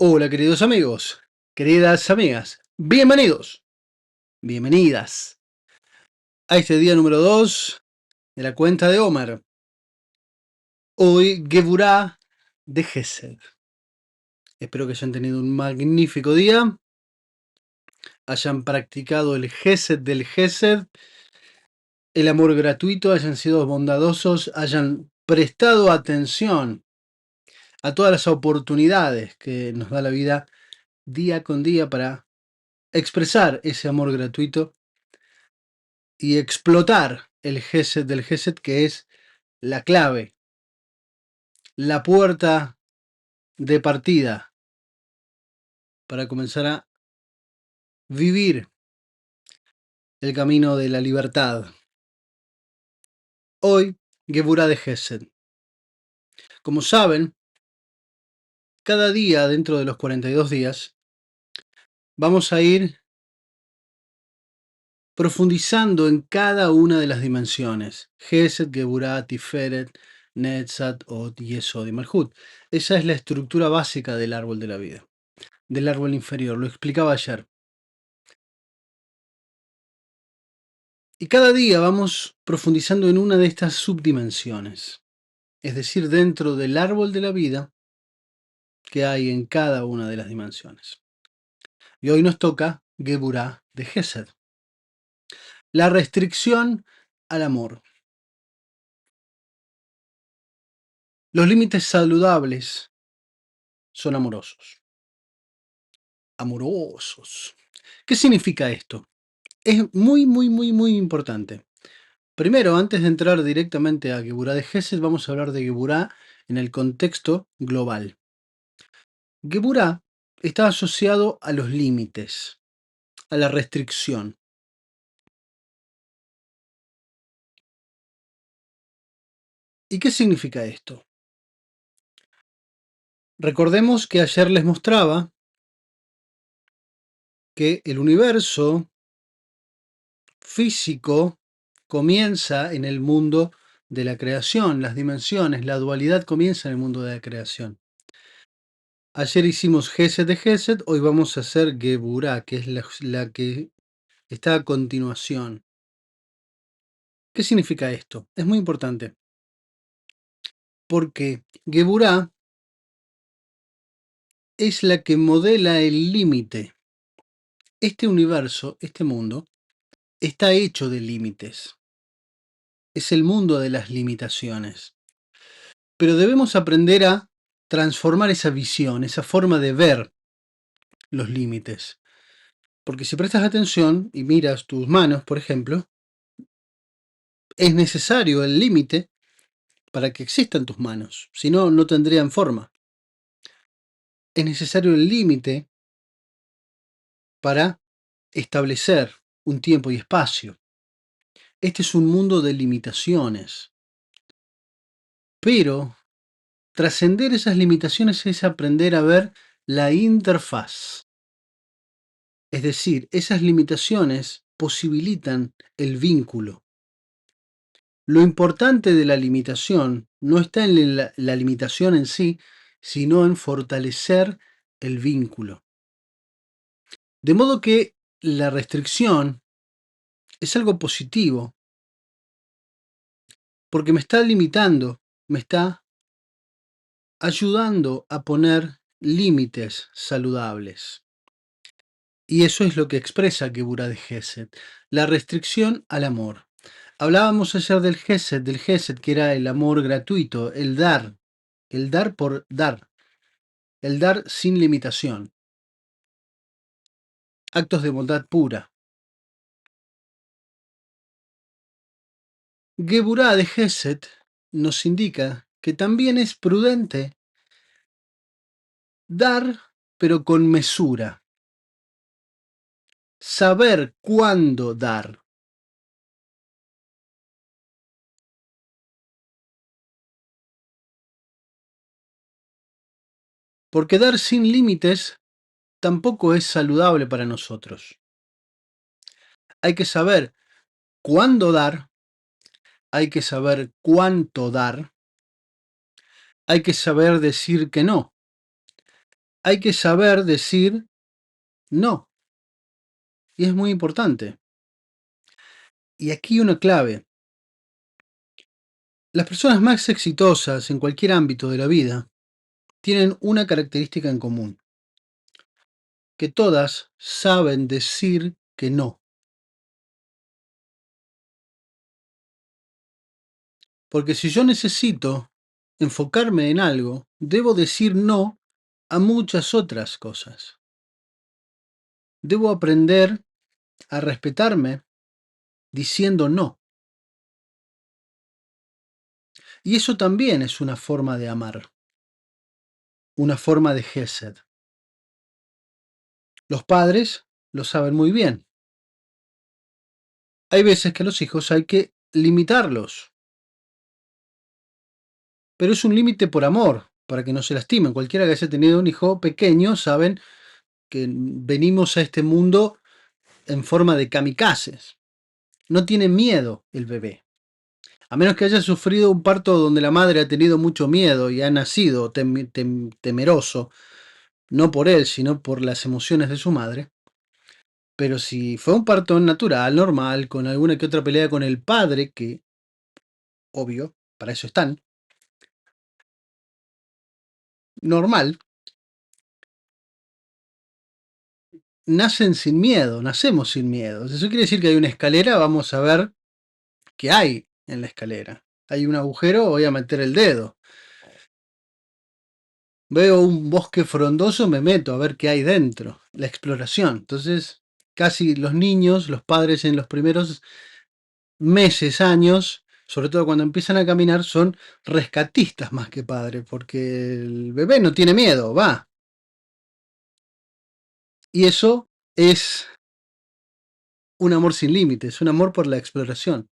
Hola queridos amigos, queridas amigas, bienvenidos, bienvenidas a este día número 2 de la cuenta de Homer. Hoy Geburah de Gesed. Espero que hayan tenido un magnífico día, hayan practicado el Gesed del Gesed, el amor gratuito, hayan sido bondadosos, hayan prestado atención a todas las oportunidades que nos da la vida día con día para expresar ese amor gratuito y explotar el Gesed del Gesed, que es la clave, la puerta de partida para comenzar a vivir el camino de la libertad. Hoy, Geburah de Gesed. Como saben, cada día dentro de los 42 días vamos a ir profundizando en cada una de las dimensiones. Gesed, Geburah, Tiferet, Netzat, Od, Yesod y Malhut. Esa es la estructura básica del árbol de la vida, del árbol inferior. Lo explicaba ayer. Y cada día vamos profundizando en una de estas subdimensiones, es decir, dentro del árbol de la vida que hay en cada una de las dimensiones. Y hoy nos toca Geburah de Gesed, la restricción al amor. Los límites saludables son amorosos. Amorosos. ¿Qué significa esto? Es muy importante. Primero, antes de entrar directamente a Geburah de Gesed, vamos a hablar de Geburah en el contexto global. Geburah está asociado a los límites, a la restricción. ¿Y qué significa esto? Recordemos que ayer les mostraba que el universo físico comienza en el mundo de la creación, las dimensiones, la dualidad comienza en el mundo de la creación. Ayer hicimos Gesed de Gesed, hoy vamos a hacer Geburah, que es la que está a continuación. ¿Qué significa esto? Es muy importante, porque Geburah es la que modela el límite. Este universo, este mundo, está hecho de límites. Es el mundo de las limitaciones. Pero debemos aprender a transformar esa visión, esa forma de ver los límites. Porque si prestas atención y miras tus manos, por ejemplo, es necesario el límite para que existan tus manos. Si no, no tendrían forma. Es necesario el límite para establecer un tiempo y espacio. Este es un mundo de limitaciones. Pero trascender esas limitaciones es aprender a ver la interfaz. Es decir, esas limitaciones posibilitan el vínculo. Lo importante de la limitación no está en la limitación en sí, sino en fortalecer el vínculo. De modo que la restricción es algo positivo, porque me está limitando, me está ayudando a poner límites saludables. Y eso es lo que expresa Geburah de Gesed, la restricción al amor. Hablábamos ayer del Gesed, que era el amor gratuito, el dar por dar, el dar sin limitación, actos de bondad pura. Geburah de Gesed nos indica que también es prudente dar, pero con mesura, saber cuándo dar. Porque dar sin límites tampoco es saludable para nosotros. Hay que saber cuándo dar, hay que saber cuánto dar, hay que saber decir que no. hay que saber decir no. Y es muy importante. Y aquí una clave. Las personas más exitosas en cualquier ámbito de la vida tienen una característica en común, que todas saben decir que no. Porque si yo necesito enfocarme en algo, debo decir no a muchas otras cosas. Debo aprender a respetarme diciendo no. Y eso también es una forma de amar, una forma de Gesed. Los padres lo saben muy bien. Hay veces que a los hijos hay que limitarlos, pero es un límite por amor, para que no se lastimen. Cualquiera que haya tenido un hijo pequeño saben que venimos a este mundo en forma de kamikazes. No tiene miedo el bebé. A menos que haya sufrido un parto donde la madre ha tenido mucho miedo y ha nacido temeroso, no por él, sino por las emociones de su madre. Pero si fue un parto natural, normal, con alguna que otra pelea con el padre, que, obvio, para eso están, normal, nacen sin miedo, nacemos sin miedo. Si eso quiere decir que hay una escalera, vamos a ver qué hay en la escalera. Hay un agujero, voy a meter el dedo. Veo un bosque frondoso, me meto a ver qué hay dentro, la exploración. Entonces, casi los niños, los padres en los primeros meses, años, sobre todo cuando empiezan a caminar, son rescatistas más que padres, porque el bebé no tiene miedo, va. Y eso es un amor sin límites, un amor por la exploración.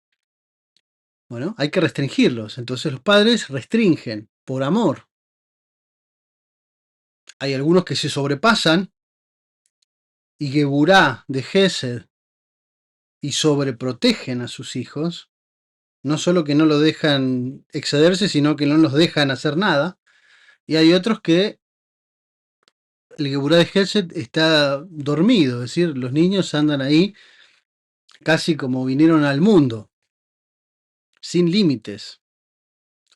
Bueno, hay que restringirlos. Entonces los padres restringen por amor. Hay algunos que se sobrepasan y Geburá de Gesed y sobreprotegen a sus hijos. No solo que no lo dejan excederse, sino que no los dejan hacer nada. Y hay otros que el Geburá de Gesed está dormido, es decir, los niños andan ahí casi como vinieron al mundo, sin límites,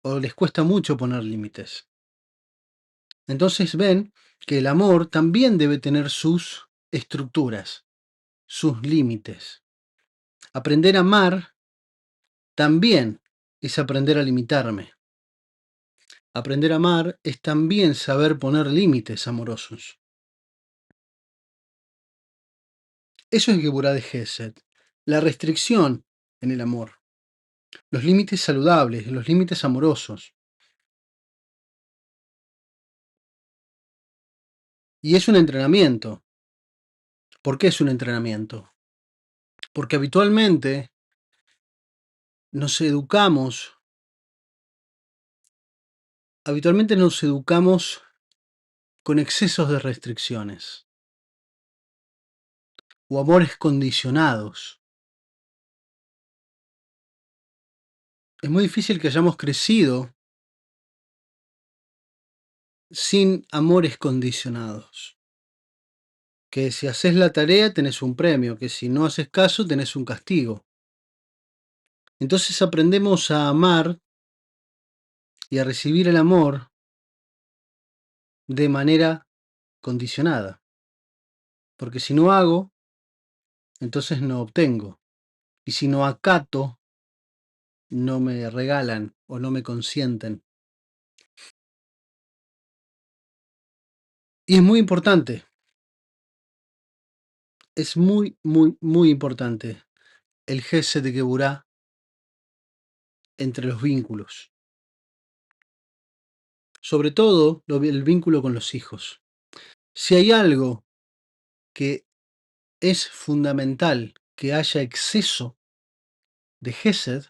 o les cuesta mucho poner límites. Entonces ven que el amor también debe tener sus estructuras, sus límites. Aprender a amar también es aprender a limitarme. Aprender a amar es también saber poner límites amorosos. Eso es Geburá de Gesed, la restricción en el amor, los límites saludables, los límites amorosos. Y es un entrenamiento. ¿Por qué es un entrenamiento? Porque habitualmente nos educamos con excesos de restricciones o amores condicionados. Es muy difícil que hayamos crecido sin amores condicionados. Que si haces la tarea tenés un premio, que si no haces caso tenés un castigo. Entonces aprendemos a amar y a recibir el amor de manera condicionada. Porque si no hago, entonces no obtengo. Y si no acato, no me regalan o no me consienten. Y es muy importante. Es muy, muy, muy importante el Gesed de Geburá entre los vínculos. Sobre todo el vínculo con los hijos. Si hay algo que es fundamental que haya exceso de Gesed,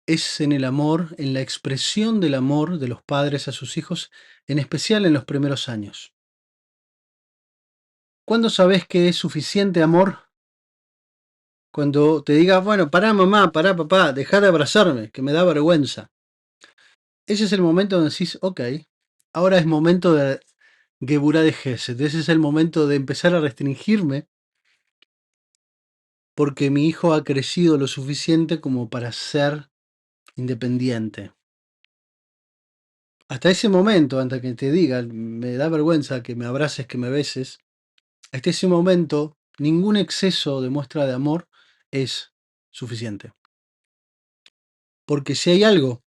es en el amor, en la expresión del amor de los padres a sus hijos, en especial en los primeros años. ¿Cuándo sabes que es suficiente amor? Cuando te diga, bueno, pará mamá, pará papá, dejá de abrazarme, que me da vergüenza. Ese es el momento donde decís, ok, ahora es momento Geburah de Gesed. Ese es el momento de empezar a restringirme porque mi hijo ha crecido lo suficiente como para ser independiente. Hasta ese momento, antes que te diga, me da vergüenza que me abraces, que me beses, hasta ese momento, ningún exceso de muestra de amor es suficiente. Porque si hay algo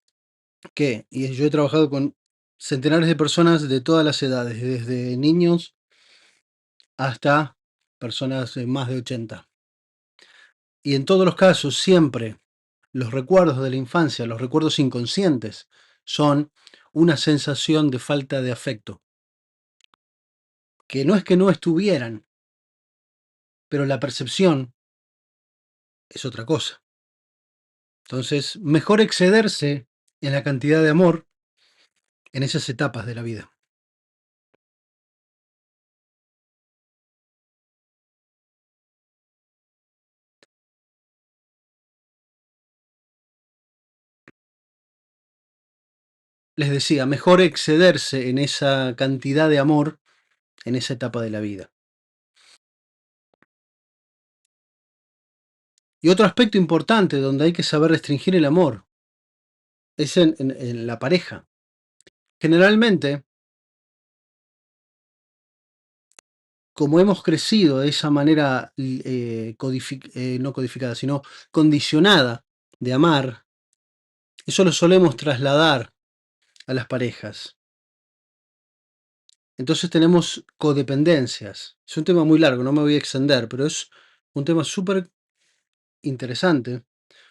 y yo he trabajado con centenares de personas de todas las edades, desde niños hasta personas de más de 80. Y en todos los casos, siempre los recuerdos de la infancia, los recuerdos inconscientes, son una sensación de falta de afecto. Que no estuvieran, pero la percepción es otra cosa. Entonces, mejor excederse en la cantidad de amor en esas etapas de la vida. Les decía, mejor excederse en esa cantidad de amor en esa etapa de la vida. Y otro aspecto importante donde hay que saber restringir el amor es en la pareja. Generalmente, como hemos crecido de esa manera no codificada, sino condicionada de amar, eso lo solemos trasladar a las parejas. Entonces tenemos codependencias. Es un tema muy largo, no me voy a extender, pero es un tema súper interesante,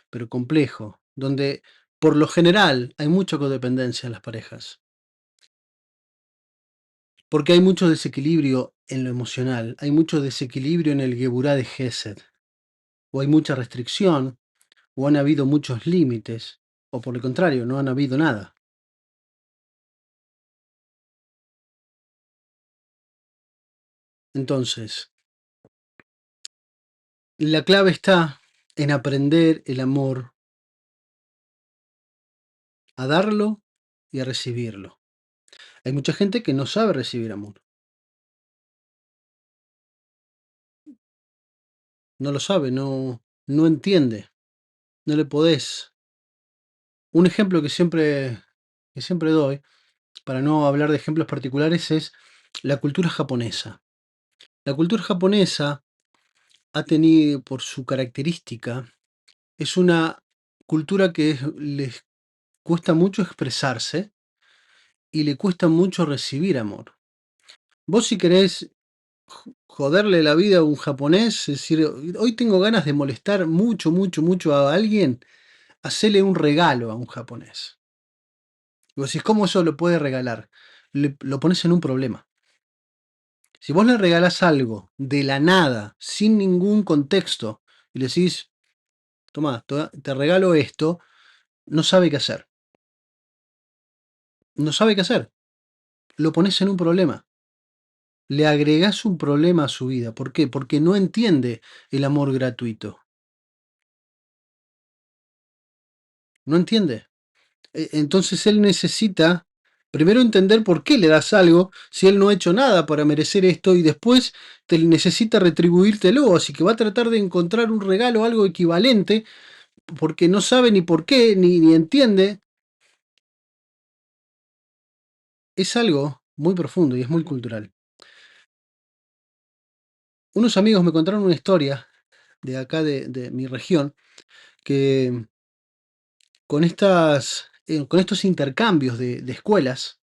pero complejo, donde por lo general hay mucha codependencia en las parejas. Porque hay mucho desequilibrio en lo emocional, hay mucho desequilibrio en el Geburah de Gesed, o hay mucha restricción, o han habido muchos límites, o por el contrario, no han habido nada. Entonces, la clave está en aprender el amor, a darlo y a recibirlo. Hay mucha gente que no sabe recibir amor, no lo sabe, no entiende, no le podés. Un ejemplo que siempre doy, para no hablar de ejemplos particulares, es la cultura japonesa. La cultura japonesa ha tenido, por su característica, es una cultura que les cuesta mucho expresarse y le cuesta mucho recibir amor. Vos si querés joderle la vida a un japonés, es decir, hoy tengo ganas de molestar mucho, mucho, mucho a alguien, hacele un regalo a un japonés. Y vos decís, ¿cómo eso lo puede regalar? Lo pones en un problema. Si vos le regalás algo de la nada, sin ningún contexto, y le decís, tomá, te regalo esto, no sabe qué hacer. No sabe qué hacer. Lo pones en un problema. Le agregás un problema a su vida. ¿Por qué? Porque no entiende el amor gratuito. No entiende. Entonces él necesita primero entender por qué le das algo si él no ha hecho nada para merecer esto y después necesita retribuírtelo. Así que va a tratar de encontrar un regalo, algo equivalente, porque no sabe ni por qué, ni entiende. Es algo muy profundo y es muy cultural. Unos amigos me contaron una historia de acá de mi región que con estos intercambios de escuelas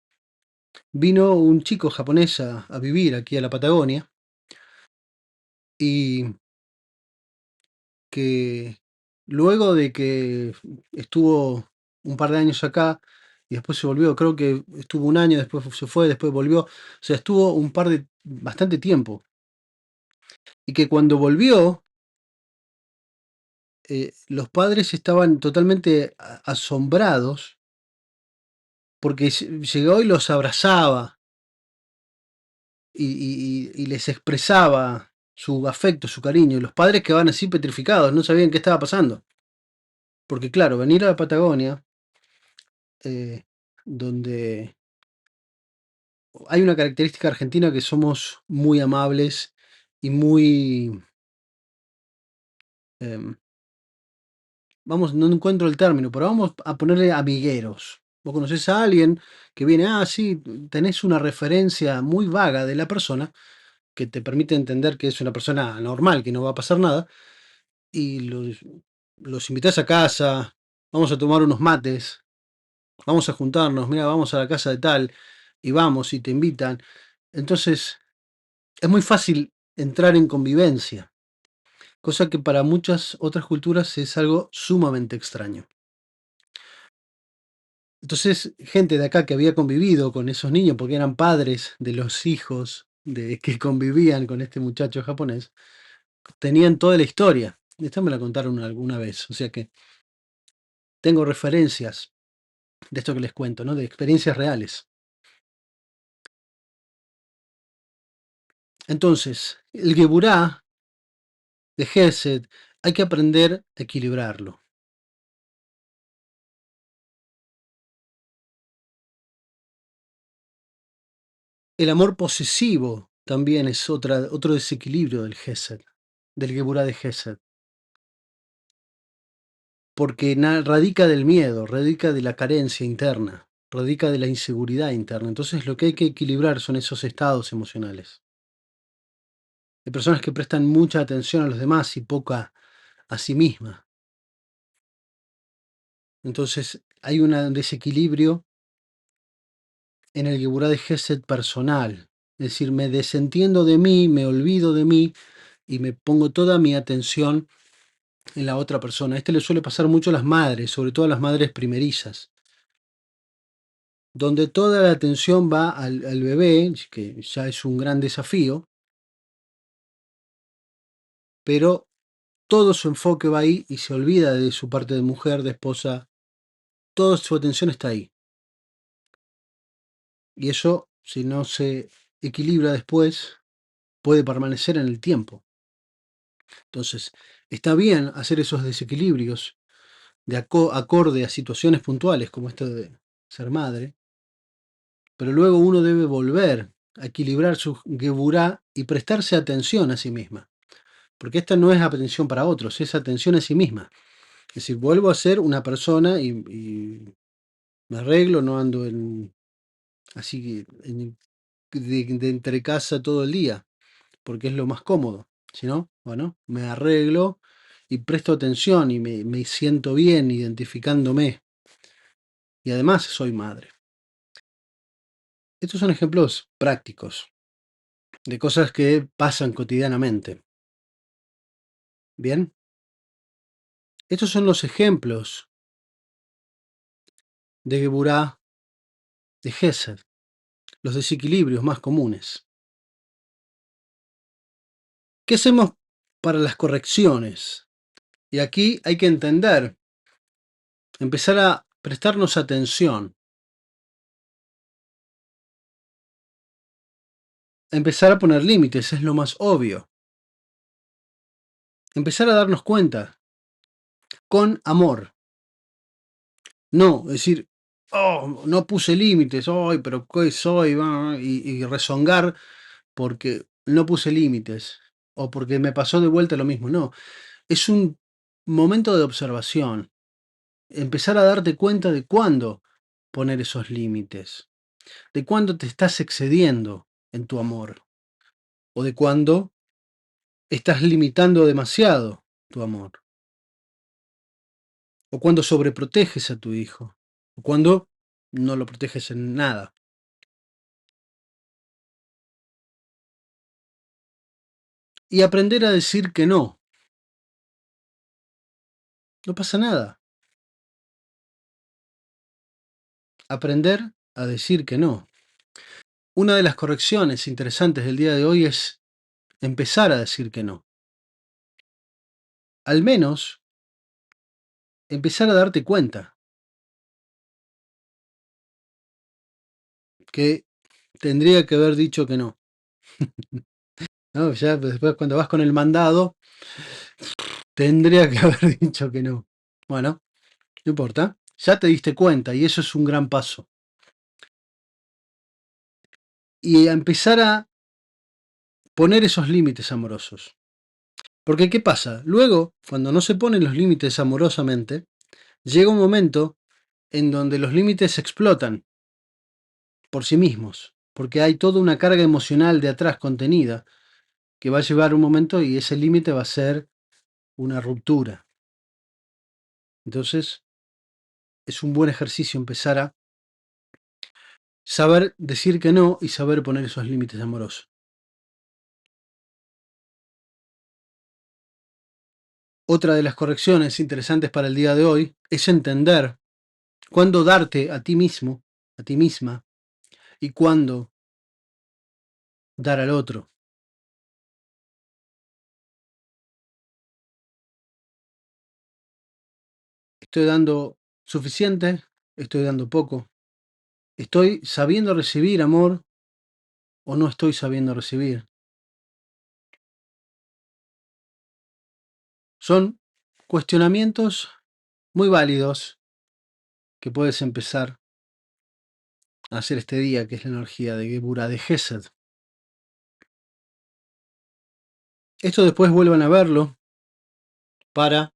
vino un chico japonés a vivir aquí a la Patagonia y que luego de que estuvo un par de años acá y después se volvió, creo que estuvo un año, después se fue, después volvió, o sea, estuvo bastante tiempo. Y que cuando volvió, los padres estaban totalmente asombrados porque llegó y los abrazaba y les expresaba su afecto, su cariño. Y los padres quedaban así petrificados, no sabían qué estaba pasando. Porque claro, venir a la Patagonia, donde hay una característica argentina que somos muy amables y muy, em, vamos, no encuentro el término, pero vamos a ponerle amigueros. Vos conocés a alguien que viene, sí, tenés una referencia muy vaga de la persona que te permite entender que es una persona normal, que no va a pasar nada, y los invitás a casa, vamos a tomar unos mates, vamos a juntarnos, mira, vamos a la casa de tal, y vamos y te invitan. Entonces, es muy fácil entrar en convivencia, cosa que para muchas otras culturas es algo sumamente extraño. Entonces, gente de acá que había convivido con esos niños, porque eran padres de los hijos de que convivían con este muchacho japonés, tenían toda la historia. Esta me la contaron alguna vez, o sea que tengo referencias de esto que les cuento, ¿no? De experiencias reales. Entonces, el Geburá de Gesed hay que aprender a equilibrarlo. El amor posesivo también es otro desequilibrio del Gesed, del Geburá de Gesed, porque radica del miedo, radica de la carencia interna, radica de la inseguridad interna. Entonces lo que hay que equilibrar son esos estados emocionales. Hay personas que prestan mucha atención a los demás y poca a sí misma. Entonces hay un desequilibrio en el Geburá de Gesed personal. Es decir, me desentiendo de mí, me olvido de mí y me pongo toda mi atención en la otra persona. Le suele pasar mucho a las madres, sobre todo a las madres primerizas, donde toda la atención va al bebé, que ya es un gran desafío, pero todo su enfoque va ahí y se olvida de su parte de mujer, de esposa, toda su atención está ahí. Y eso, si no se equilibra después, puede permanecer en el tiempo. Entonces, está bien hacer esos desequilibrios de acorde a situaciones puntuales como esto de ser madre, pero luego uno debe volver a equilibrar su geburá y prestarse atención a sí misma, porque esta no es atención para otros, es atención a sí misma. Es decir, vuelvo a ser una persona y me arreglo, no ando así de entre casa todo el día, porque es lo más cómodo. Si no, bueno, me arreglo y presto atención y me siento bien identificándome. Y además soy madre. Estos son ejemplos prácticos de cosas que pasan cotidianamente. Bien, estos son los ejemplos de Geburá de Gesed, los desequilibrios más comunes. ¿Qué hacemos para las correcciones? Y aquí hay que entender, empezar a prestarnos atención, empezar a poner límites, es lo más obvio. Empezar a darnos cuenta, con amor. No, decir, no puse límites, pero ¿qué soy? Y rezongar porque no puse límites o porque me pasó de vuelta lo mismo. No, es un momento de observación. Empezar a darte cuenta de cuándo poner esos límites, de cuándo te estás excediendo en tu amor o de cuándo estás limitando demasiado tu amor o cuándo sobreproteges a tu hijo o cuándo no lo proteges en nada. Y aprender a decir que no. No pasa nada. Aprender a decir que no. Una de las correcciones interesantes del día de hoy es empezar a decir que no. Al menos empezar a darte cuenta que tendría que haber dicho que no. ¿No? Ya después cuando vas con el mandado, tendría que haber dicho que no. Bueno, no importa. Ya te diste cuenta y eso es un gran paso. y a empezar a poner esos límites amorosos. Porque ¿qué pasa? Luego, cuando no se ponen los límites amorosamente, llega un momento en donde los límites explotan por sí mismos, porque hay toda una carga emocional de atrás contenida que va a llevar un momento y ese límite va a ser una ruptura. Entonces, es un buen ejercicio empezar a saber decir que no y saber poner esos límites amorosos. Otra de las correcciones interesantes para el día de hoy es entender cuándo darte a ti mismo, a ti misma, y cuándo dar al otro. ¿Estoy dando suficiente? ¿Estoy dando poco? ¿Estoy sabiendo recibir amor o no estoy sabiendo recibir? Son cuestionamientos muy válidos que puedes empezar a hacer este día, que es la energía de Gebura de Gesed. Esto después vuelvan a verlo para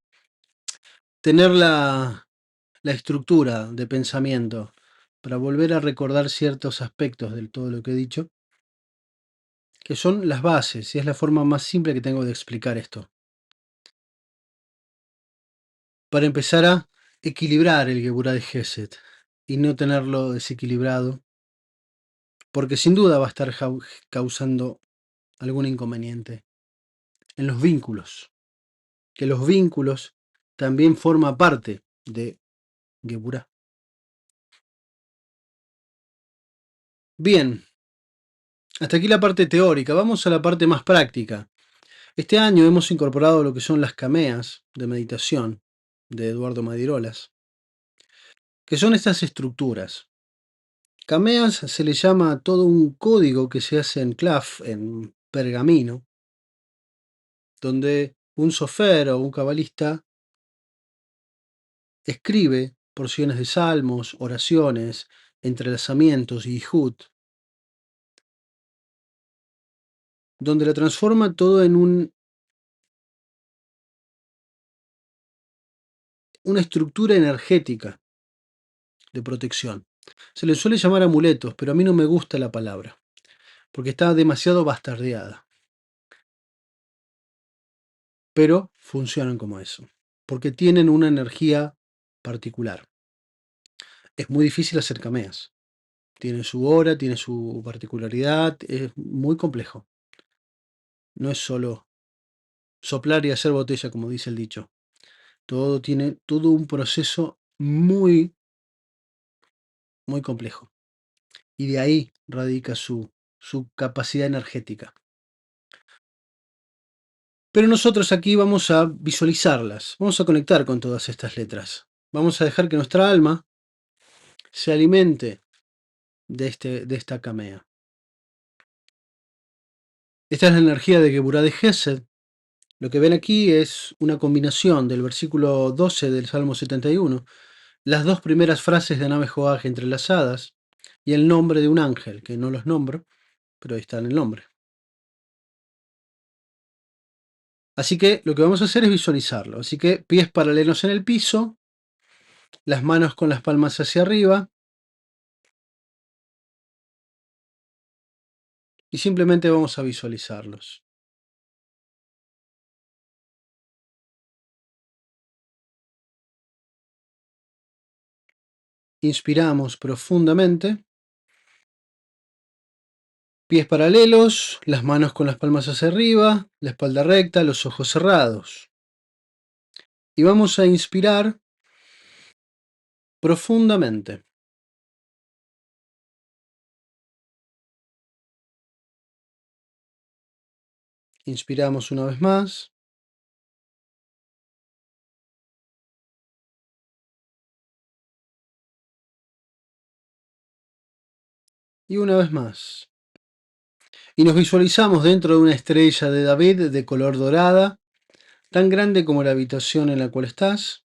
tener la estructura de pensamiento, para volver a recordar ciertos aspectos de todo lo que he dicho, que son las bases, y es la forma más simple que tengo de explicar esto. Para empezar a equilibrar el Geburah de Gesed y no tenerlo desequilibrado, porque sin duda va a estar causando algún inconveniente en los vínculos, que los vínculos también forman parte de Geburah. Bien, hasta aquí la parte teórica, vamos a la parte más práctica. Este año hemos incorporado lo que son las cameas de meditación de Eduardo Madirolas, que son estas estructuras. Cameas se le llama a todo un código que se hace en claf, en pergamino, donde un sofer o un cabalista escribe porciones de salmos, oraciones, entrelazamientos y hijut, donde la transforma todo en una estructura energética de protección. Se le suele llamar amuletos, pero a mí no me gusta la palabra, porque está demasiado bastardeada. Pero funcionan como eso, porque tienen una energía particular. Es muy difícil hacer cameas. Tiene su hora, tiene su particularidad, es muy complejo. No es solo soplar y hacer botella, como dice el dicho. Todo tiene todo un proceso muy, muy complejo. Y de ahí radica su capacidad energética. Pero nosotros aquí vamos a visualizarlas, vamos a conectar con todas estas letras. Vamos a dejar que nuestra alma se alimente de esta camea. Esta es la energía de Geburah de Gesed. Lo que ven aquí es una combinación del versículo 12 del Salmo 71, las dos primeras frases de Nave Joaj entrelazadas y el nombre de un ángel, que no los nombro, pero ahí está en el nombre. Así que lo que vamos a hacer es visualizarlo. Así que pies paralelos en el piso, las manos con las palmas hacia arriba y simplemente vamos a visualizarlos. Inspiramos profundamente, pies paralelos, las manos con las palmas hacia arriba, la espalda recta, los ojos cerrados. Y vamos a inspirar profundamente. Inspiramos una vez más. Y una vez más. Y nos visualizamos dentro de una estrella de David de color dorada, tan grande como la habitación en la cual estás,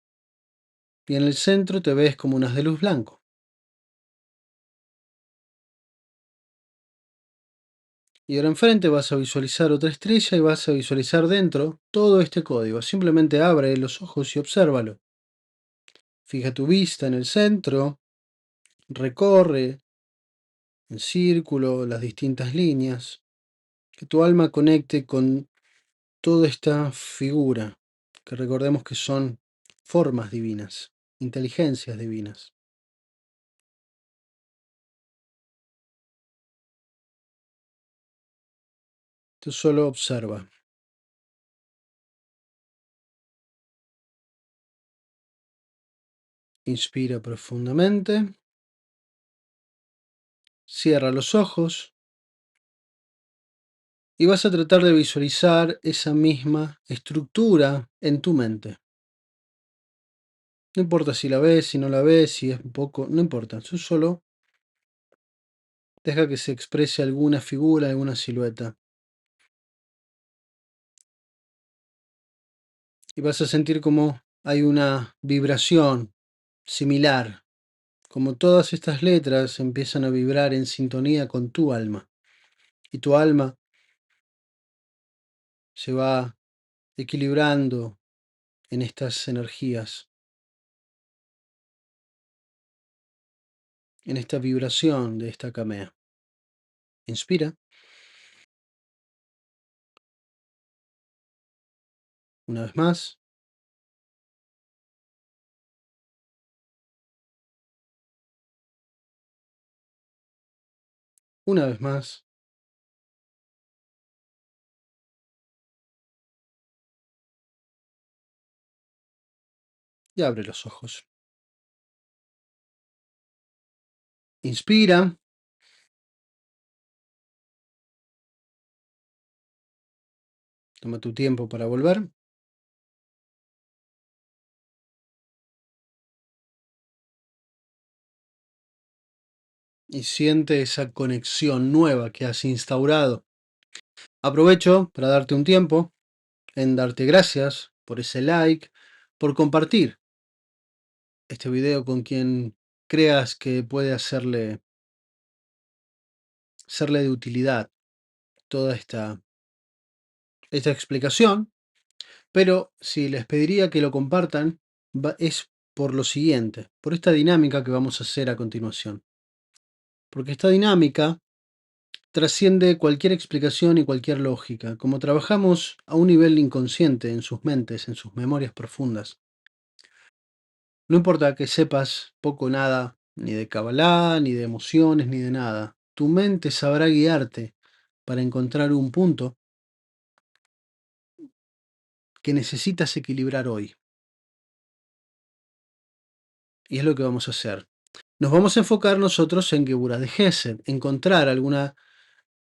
y en el centro te ves como unas de luz blanco. Y ahora enfrente vas a visualizar otra estrella y vas a visualizar dentro todo este código. Simplemente abre los ojos y obsérvalo. Fija tu vista en el centro, recorre en círculo las distintas líneas, que tu alma conecte con toda esta figura, que recordemos que son formas divinas, inteligencias divinas. Tú solo observa. Inspira profundamente. Cierra los ojos y vas a tratar de visualizar esa misma estructura en tu mente. No importa si la ves, si no la ves, si es un poco, no importa. Tú solo deja que se exprese alguna figura, alguna silueta. Y vas a sentir como hay una vibración similar, como todas estas letras empiezan a vibrar en sintonía con tu alma. Y tu alma se va equilibrando en estas energías, en esta vibración de esta camea. Inspira. Una vez más. Una vez más. Y abre los ojos. Inspira. Toma tu tiempo para volver. Y siente esa conexión nueva que has instaurado. Aprovecho para darte un tiempo en darte gracias por ese like, por compartir este video con quien creas que puede serle de utilidad toda esta explicación. Pero si les pediría que lo compartan, es por lo siguiente, por esta dinámica que vamos a hacer a continuación. Porque esta dinámica trasciende cualquier explicación y cualquier lógica. Como trabajamos a un nivel inconsciente en sus mentes, en sus memorias profundas, no importa que sepas poco o nada, ni de Kabbalah, ni de emociones, ni de nada, tu mente sabrá guiarte para encontrar un punto que necesitas equilibrar hoy. Y es lo que vamos a hacer. Nos vamos a enfocar nosotros en Geburah de Gesed, encontrar alguna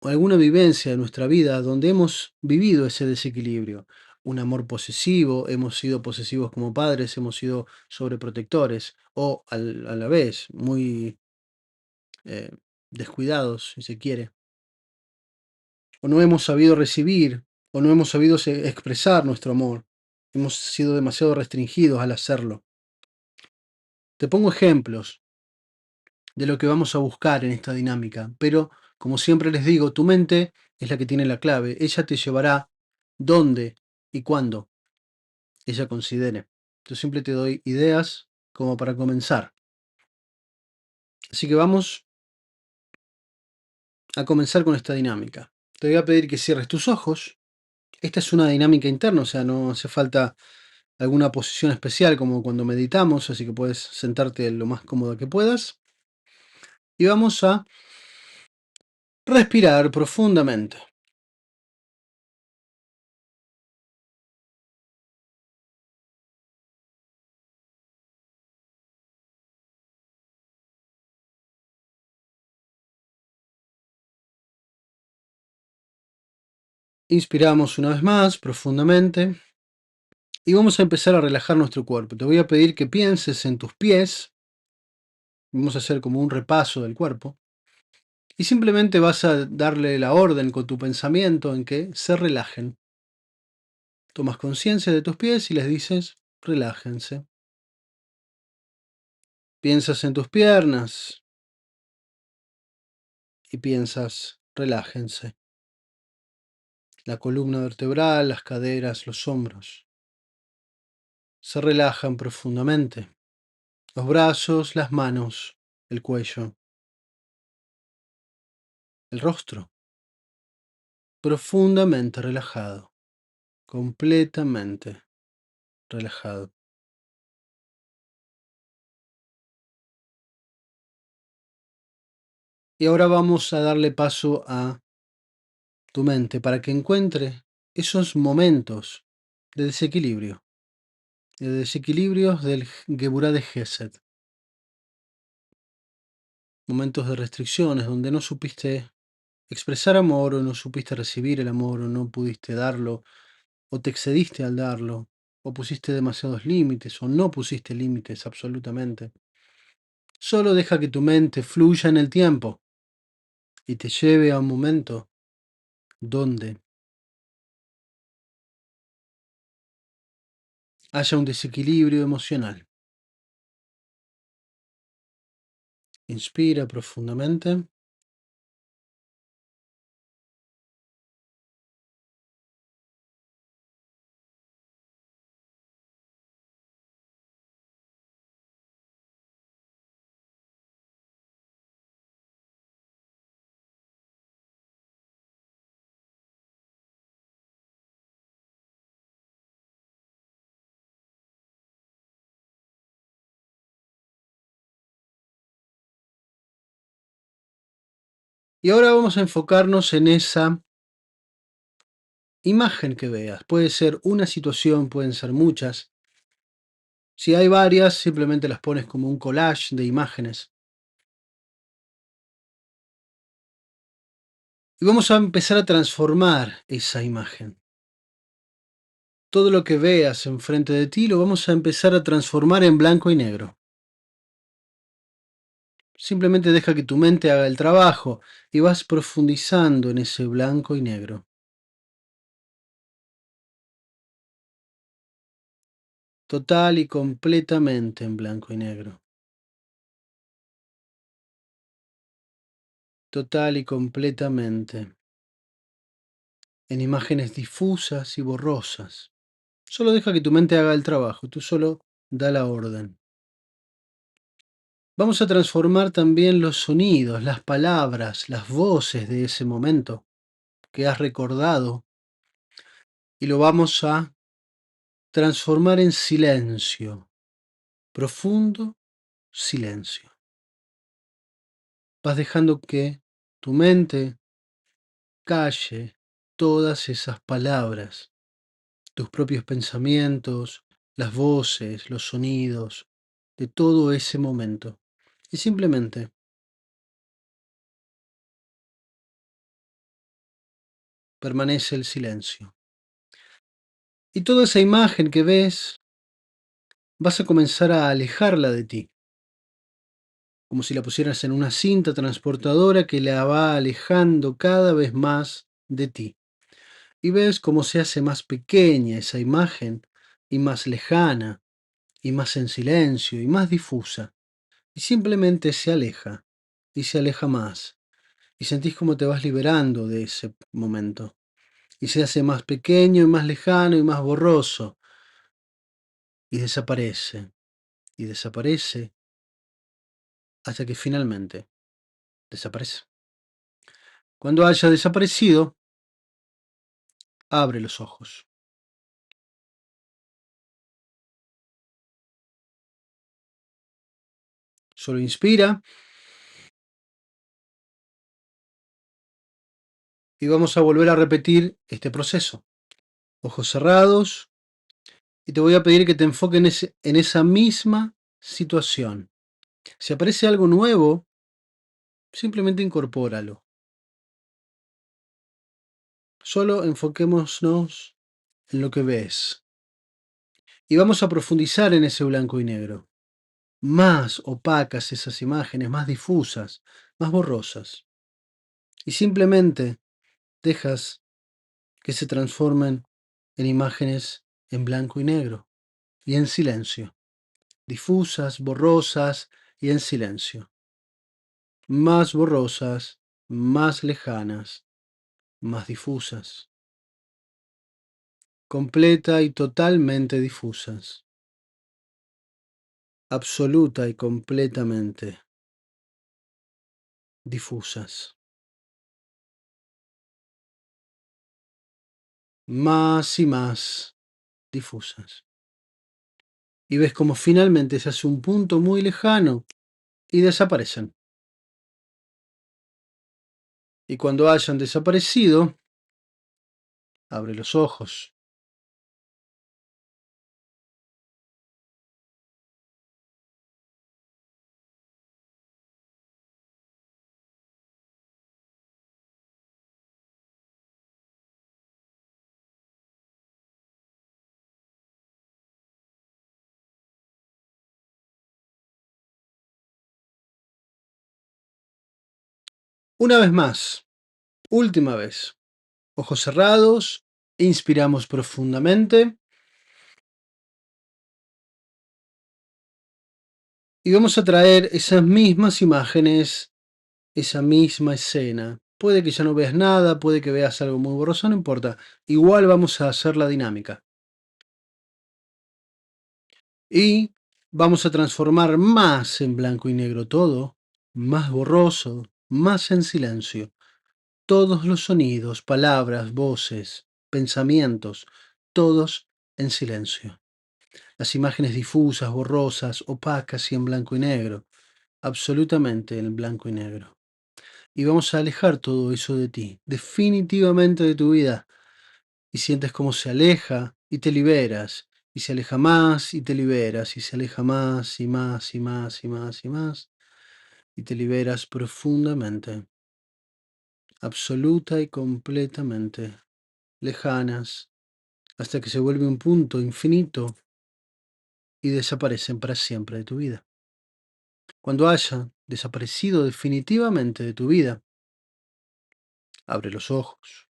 vivencia de nuestra vida donde hemos vivido ese desequilibrio, un amor posesivo, hemos sido posesivos como padres, hemos sido sobreprotectores o a la vez muy eh, descuidados, si se quiere, o no hemos sabido recibir o no hemos sabido expresar nuestro amor, hemos sido demasiado restringidos al hacerlo. Te pongo ejemplos de lo que vamos a buscar en esta dinámica, pero como siempre les digo, tu mente es la que tiene la clave, ella te llevará dónde y cuándo ella considere. Yo siempre te doy ideas como para comenzar. Así que vamos a comenzar con esta dinámica. Te voy a pedir que cierres tus ojos. Esta es una dinámica interna, o sea, no hace falta alguna posición especial como cuando meditamos, así que puedes sentarte lo más cómodo que puedas. Y vamos a respirar profundamente. Inspiramos una vez más profundamente. Y vamos a empezar a relajar nuestro cuerpo. Te voy a pedir que pienses en tus pies. Vamos a hacer como un repaso del cuerpo. Y simplemente vas a darle la orden con tu pensamiento en que se relajen. Tomas conciencia de tus pies y les dices, relájense. Piensas en tus piernas y piensas, relájense. La columna vertebral, las caderas, los hombros. Se relajan profundamente. Los brazos, las manos, el cuello, el rostro. Profundamente relajado. Completamente relajado. Y ahora vamos a darle paso a tu mente para que encuentre esos momentos de desequilibrio, de desequilibrios del Geburah de Gesed, momentos de restricciones donde no supiste expresar amor o no supiste recibir el amor o no pudiste darlo o te excediste al darlo o pusiste demasiados límites o no pusiste límites absolutamente. Solo deja que tu mente fluya en el tiempo y te lleve a un momento donde haya un desequilibrio emocional. Inspira profundamente. Y ahora vamos a enfocarnos en esa imagen que veas. Puede ser una situación, pueden ser muchas. Si hay varias, simplemente las pones como un collage de imágenes. Y vamos a empezar a transformar esa imagen. Todo lo que veas enfrente de ti lo vamos a empezar a transformar en blanco y negro. Simplemente deja que tu mente haga el trabajo y vas profundizando en ese blanco y negro. Total y completamente en blanco y negro. Total y completamente en imágenes difusas y borrosas. Solo deja que tu mente haga el trabajo, tú solo da la orden. Vamos a transformar también los sonidos, las palabras, las voces de ese momento que has recordado y lo vamos a transformar en silencio, profundo silencio. Vas dejando que tu mente calle todas esas palabras, tus propios pensamientos, las voces, los sonidos de todo ese momento. Y simplemente permanece el silencio. Y toda esa imagen que ves, vas a comenzar a alejarla de ti, como si la pusieras en una cinta transportadora que la va alejando cada vez más de ti. Y ves cómo se hace más pequeña esa imagen, y más lejana, y más en silencio, y más difusa. Y simplemente se aleja, y se aleja más. Y sentís cómo te vas liberando de ese momento. Y se hace más pequeño, y más lejano, y más borroso. Y desaparece, hasta que finalmente desaparece. Cuando haya desaparecido, abre los ojos. Solo inspira y vamos a volver a repetir este proceso. Ojos cerrados y te voy a pedir que te enfoques en esa misma situación. Si aparece algo nuevo, simplemente incorpóralo. Solo enfoquémonos en lo que ves. Y vamos a profundizar en ese blanco y negro. Más opacas esas imágenes, más difusas, más borrosas. Y simplemente dejas que se transformen en imágenes en blanco y negro y en silencio. Difusas, borrosas y en silencio. Más borrosas, más lejanas, más difusas. completa y totalmente difusas. Absoluta y completamente difusas. Más y más difusas. Y ves como finalmente se hace un punto muy lejano y desaparecen. Y cuando hayan desaparecido, abre los ojos. Una vez más, última vez. Ojos cerrados, inspiramos profundamente y vamos a traer esas mismas imágenes, esa misma escena. Puede que ya no veas nada, puede que veas algo muy borroso, no importa. Igual vamos a hacer la dinámica. Y vamos a transformar más en blanco y negro todo, más borroso, más en silencio. Todos los sonidos, palabras, voces, pensamientos, todos en silencio. Las imágenes difusas, borrosas, opacas y en blanco y negro, absolutamente en blanco y negro. Y vamos a alejar todo eso de ti, definitivamente de tu vida. Y sientes cómo se aleja y te liberas. Y se aleja más y te liberas. Y se aleja más y más y más y más y más. Y te liberas profundamente, absoluta y completamente, lejanas, hasta que se vuelve un punto infinito y desaparecen para siempre de tu vida. Cuando haya desaparecido definitivamente de tu vida, abre los ojos.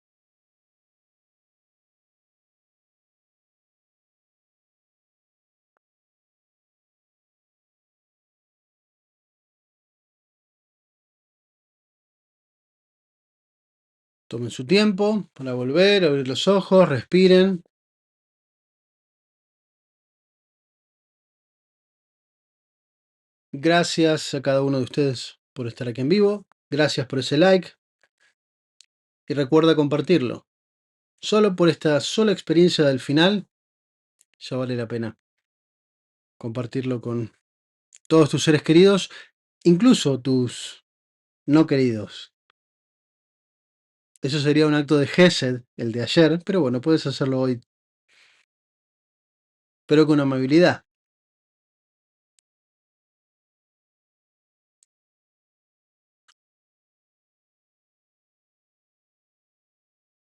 Tomen su tiempo para volver, abrir los ojos, respiren. Gracias a cada uno de ustedes por estar aquí en vivo. Gracias por ese like. Y recuerda compartirlo. Solo por esta sola experiencia del final, ya vale la pena compartirlo con todos tus seres queridos, incluso tus no queridos. Eso sería un acto de Gesed, el de ayer, pero bueno, puedes hacerlo hoy, pero con amabilidad.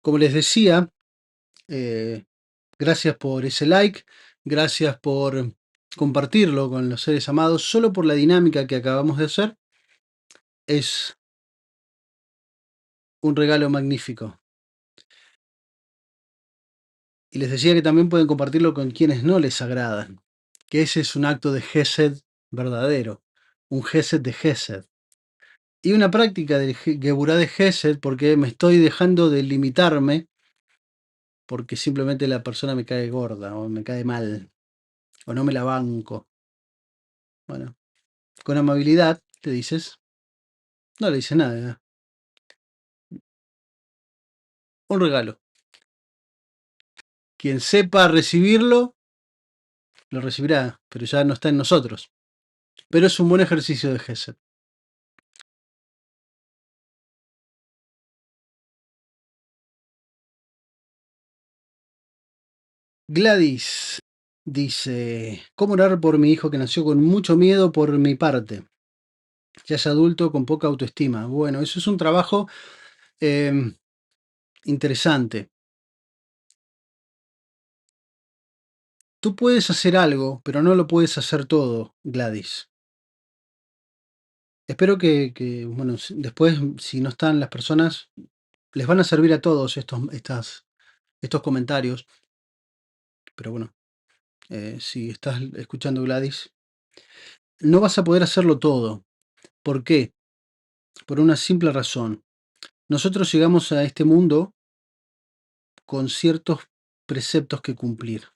Como les decía, eh, gracias por ese like, gracias por compartirlo con los seres amados, solo por la dinámica que acabamos de hacer. Es un regalo magnífico. Y les decía que también pueden compartirlo con quienes no les agradan, que ese es un acto de Gesed verdadero, un Gesed de Gesed. Y una práctica de Geburá de Gesed porque me estoy dejando de limitarme porque simplemente la persona me cae gorda o me cae mal o no me la banco. Bueno, con amabilidad le dices, no le dices nada, un regalo. Quien sepa recibirlo, lo recibirá, pero ya no está en nosotros. Pero es un buen ejercicio de Gesed. Gladys dice, ¿cómo orar por mi hijo que nació con mucho miedo por mi parte? Ya es adulto con poca autoestima. Bueno, eso es un trabajo em, interesante. Tú puedes hacer algo, pero no lo puedes hacer todo, Gladys. Espero bueno, después, si no están las personas, les van a servir a todos estos comentarios. Pero bueno, si estás escuchando, Gladys, no vas a poder hacerlo todo. ¿Por qué? Por una simple razón. Nosotros llegamos a este mundo con ciertos preceptos que cumplir.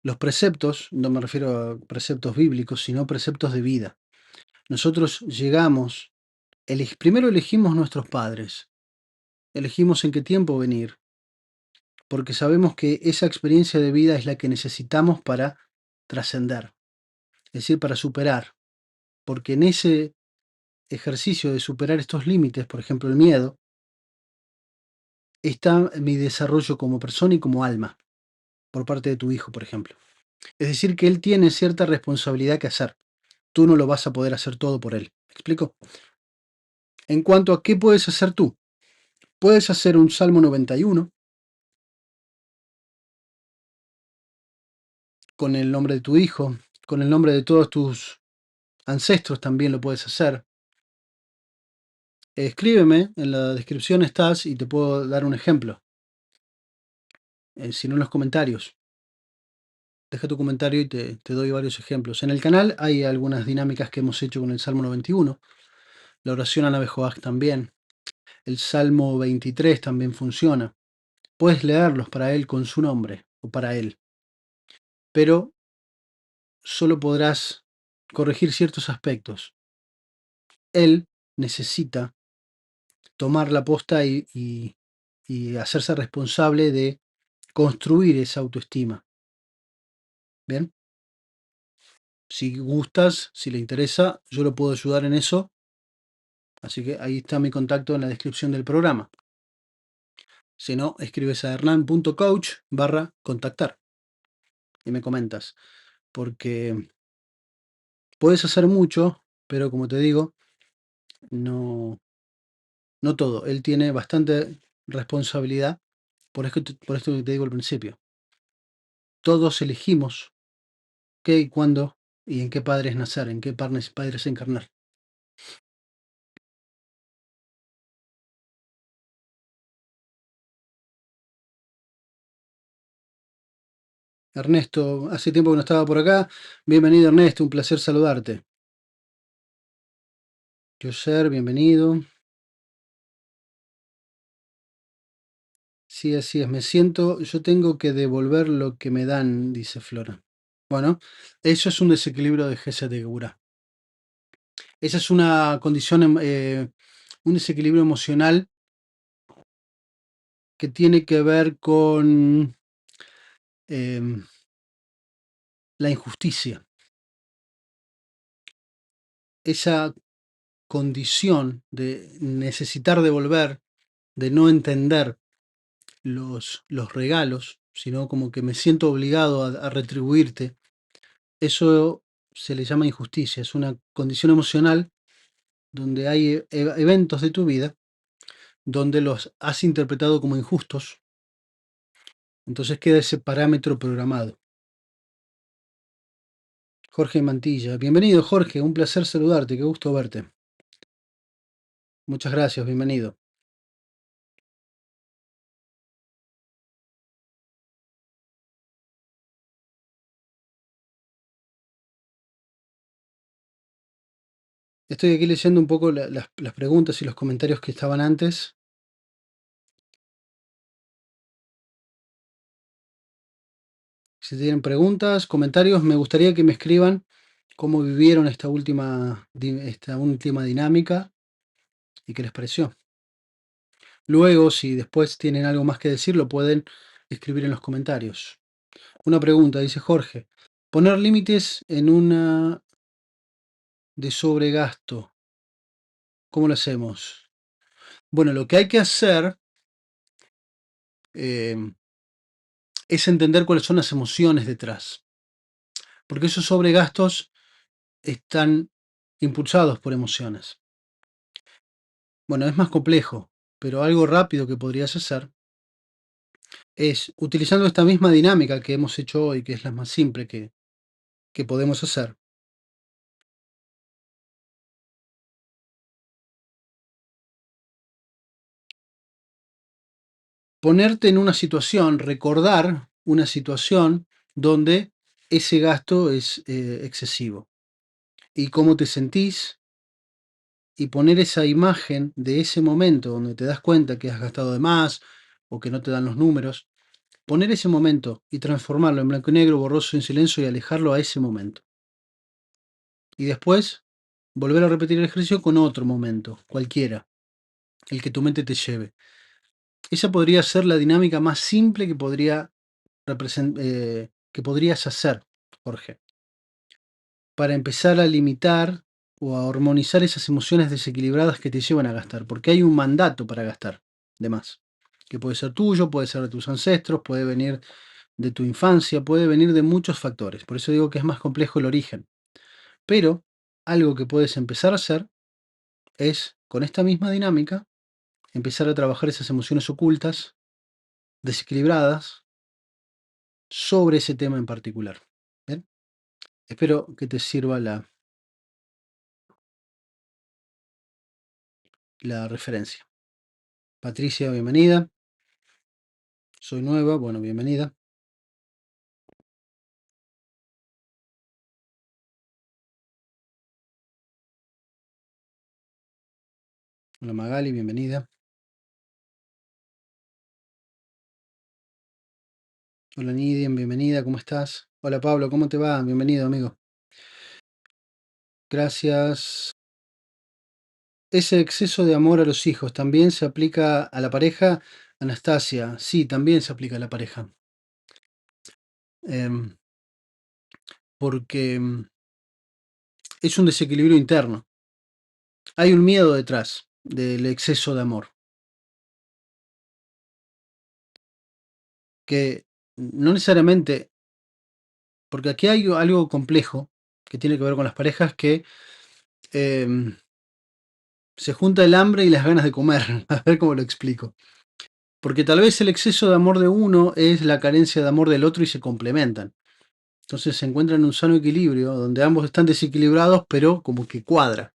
Los preceptos, no me refiero a preceptos bíblicos, sino preceptos de vida. Nosotros llegamos, primero elegimos nuestros padres, elegimos en qué tiempo venir, porque sabemos que esa experiencia de vida es la que necesitamos para trascender, es decir, para superar, porque en ese ejercicio de superar estos límites, por ejemplo el miedo, está mi desarrollo como persona y como alma, por parte de tu hijo, por ejemplo. Es decir, que él tiene cierta responsabilidad que hacer. Tú no lo vas a poder hacer todo por él. ¿Me explico? En cuanto a qué puedes hacer tú, puedes hacer un Salmo 91 con el nombre de tu hijo, con el nombre de todos tus ancestros también lo puedes hacer. Escríbeme, en la descripción estás y te puedo dar un ejemplo. Si no en los comentarios. Deja tu comentario y te doy varios ejemplos. En el canal hay algunas dinámicas que hemos hecho con el Salmo 91. La oración a Navejoag también. El Salmo 23 también funciona. Puedes leerlos para él con su nombre o para él. Pero solo podrás corregir ciertos aspectos. Él necesita tomar la posta y hacerse responsable de construir esa autoestima. ¿Bien? Si gustas, si le interesa, yo lo puedo ayudar en eso. Así que ahí está mi contacto en la descripción del programa. Si no, escribes a hernan.coach/contactar y me comentas. Porque puedes hacer mucho, pero como te digo, no todo. Él tiene bastante responsabilidad. Por esto que te digo al principio. Todos elegimos qué y cuándo y en qué padres nacer, en qué padres encarnar. Ernesto, hace tiempo que no estaba por acá. Bienvenido, Ernesto, un placer saludarte. Yoser, bienvenido. Sí, así es, yo tengo que devolver lo que me dan, dice Flora. Bueno, eso es un desequilibrio de Gesed de Geburah. Esa es una condición, un desequilibrio emocional que tiene que ver con la injusticia. Esa condición de necesitar devolver, de no entender los regalos, sino como que me siento obligado a retribuirte, eso se le llama injusticia. Es una condición emocional donde hay eventos de tu vida donde los has interpretado como injustos, entonces queda ese parámetro programado. Jorge Mantilla, bienvenido Jorge, un placer saludarte, qué gusto verte. Muchas gracias, bienvenido. Estoy aquí leyendo un poco las preguntas y los comentarios que estaban antes. Si tienen preguntas, comentarios, me gustaría que me escriban cómo vivieron esta última dinámica y qué les pareció. Luego, si después tienen algo más que decir, lo pueden escribir en los comentarios. Una pregunta, dice Jorge. Poner límites en una de sobregasto. ¿Cómo lo hacemos? Bueno, lo que hay que hacer es entender cuáles son las emociones detrás. Porque esos sobregastos están impulsados por emociones. Bueno, es más complejo, pero algo rápido que podrías hacer es, utilizando esta misma dinámica que hemos hecho hoy, que es la más simple que podemos hacer, ponerte en una situación, recordar una situación donde ese gasto es excesivo y cómo te sentís y poner esa imagen de ese momento donde te das cuenta que has gastado de más o que no te dan los números, poner ese momento y transformarlo en blanco y negro, borroso, en silencio y alejarlo a ese momento. Y después volver a repetir el ejercicio con otro momento, cualquiera, el que tu mente te lleve. Esa podría ser la dinámica más simple que podrías hacer, Jorge, para empezar a limitar o a armonizar esas emociones desequilibradas que te llevan a gastar, porque hay un mandato para gastar, de más, que puede ser tuyo, puede ser de tus ancestros, puede venir de tu infancia, puede venir de muchos factores. Por eso digo que es más complejo el origen. Pero algo que puedes empezar a hacer es, con esta misma dinámica, empezar a trabajar esas emociones ocultas, desequilibradas, sobre ese tema en particular. ¿Bien? Espero que te sirva la referencia. Patricia, bienvenida. Soy nueva, bueno, bienvenida. Hola Magali, bienvenida. Hola Nidian, bienvenida, ¿cómo estás? Hola Pablo, ¿cómo te va? Bienvenido, amigo. Gracias. Ese exceso de amor a los hijos también se aplica a la pareja. Anastasia, sí, también se aplica a la pareja. Em, porque es un desequilibrio interno. Hay un miedo detrás del exceso de amor, que no necesariamente, porque aquí hay algo complejo que tiene que ver con las parejas, que em, se junta el hambre y las ganas de comer. A ver cómo lo explico. Porque tal vez el exceso de amor de uno es la carencia de amor del otro y se complementan. Entonces se encuentran en un sano equilibrio donde ambos están desequilibrados, pero como que cuadra.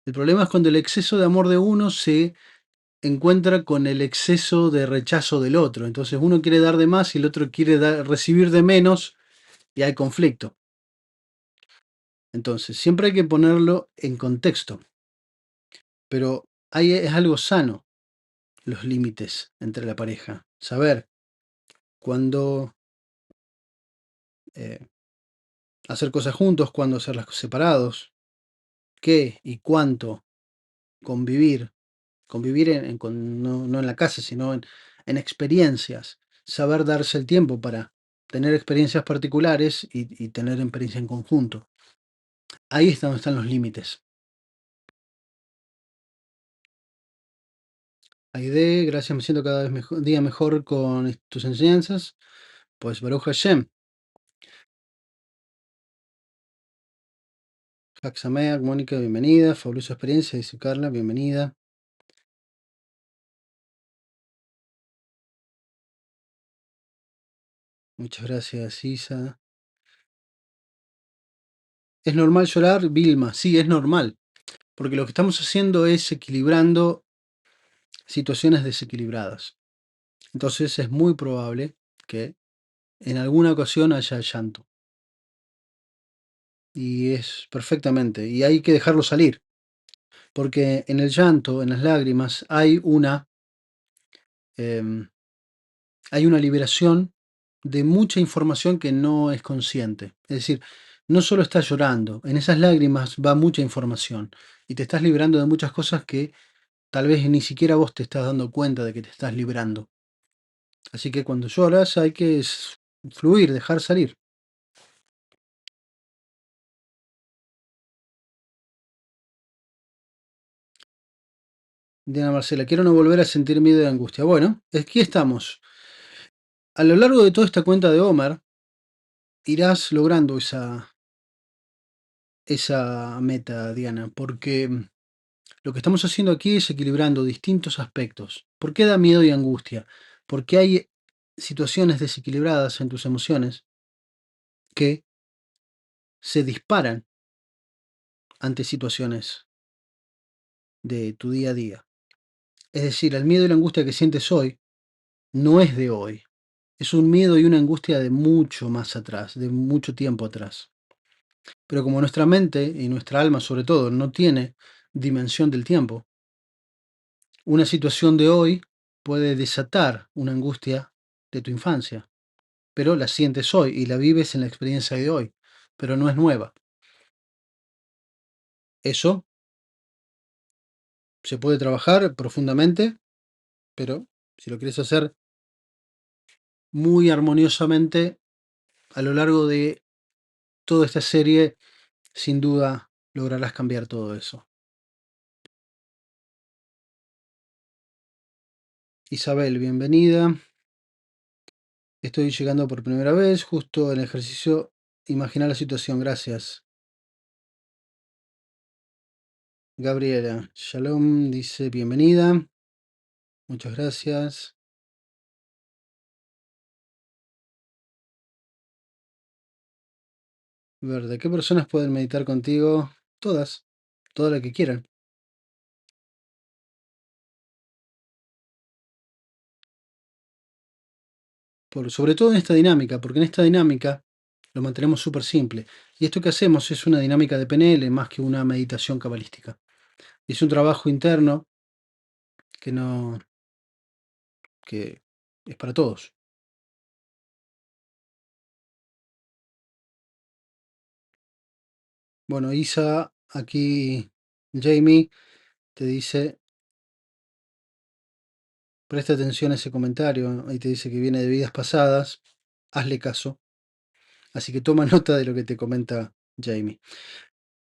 El problema es cuando el exceso de amor de uno se encuentra con el exceso de rechazo del otro. Entonces uno quiere dar de más y el otro quiere recibir de menos y hay conflicto. Entonces siempre hay que ponerlo en contexto. Pero ahí es algo sano, los límites entre la pareja. Saber cuándo eh, hacer cosas juntos, cuándo hacerlas separados, qué y cuánto convivir. Convivir no en la casa, sino en experiencias. Saber darse el tiempo para tener experiencias particulares y tener experiencia en conjunto. Ahí es donde están los límites. Aide, gracias, me siento cada vez día mejor con tus enseñanzas. Pues Baruch Hashem. Haxameak, Mónica, bienvenida. Fabulosa experiencia, dice Carla, bienvenida. Muchas gracias, Isa. ¿Es normal llorar, Vilma? Sí, es normal. Porque lo que estamos haciendo es equilibrando situaciones desequilibradas. Entonces es muy probable que en alguna ocasión haya llanto. Y es perfectamente. Y hay que dejarlo salir. Porque en el llanto, en las lágrimas, em, hay una liberación de mucha información que no es consciente. Es decir, no solo estás llorando, en esas lágrimas va mucha información. Y te estás liberando de muchas cosas que tal vez ni siquiera vos te estás dando cuenta de que te estás liberando. Así que cuando lloras hay que fluir, dejar salir. Diana Marcela, quiero no volver a sentir miedo y angustia. Bueno, aquí estamos. A lo largo de toda esta cuenta de Omar, irás logrando esa meta, Diana, porque lo que estamos haciendo aquí es equilibrando distintos aspectos. ¿Por qué da miedo y angustia? Porque hay situaciones desequilibradas en tus emociones que se disparan ante situaciones de tu día a día. Es decir, el miedo y la angustia que sientes hoy no es de hoy. Es un miedo y una angustia de mucho más atrás, de mucho tiempo atrás. Pero como nuestra mente y nuestra alma sobre todo no tiene dimensión del tiempo, una situación de hoy puede desatar una angustia de tu infancia, pero la sientes hoy y la vives en la experiencia de hoy, pero no es nueva. Eso se puede trabajar profundamente, pero si lo quieres hacer muy armoniosamente a lo largo de toda esta serie, sin duda lograrás cambiar todo eso. Isabel, bienvenida. Estoy llegando por primera vez, justo en el ejercicio. Imaginar la situación, gracias. Gabriela, Shalom, dice bienvenida. Muchas gracias. ¿De qué personas pueden meditar contigo? Todas las que quieran. Sobre todo en esta dinámica, porque en esta dinámica lo mantenemos súper simple. Y esto que hacemos es una dinámica de PNL más que una meditación cabalística. Es un trabajo interno que no, que es para todos. Bueno, Isa, aquí Jamie te dice, presta atención a ese comentario, ahí te dice que viene de vidas pasadas, hazle caso. Así que toma nota de lo que te comenta Jamie.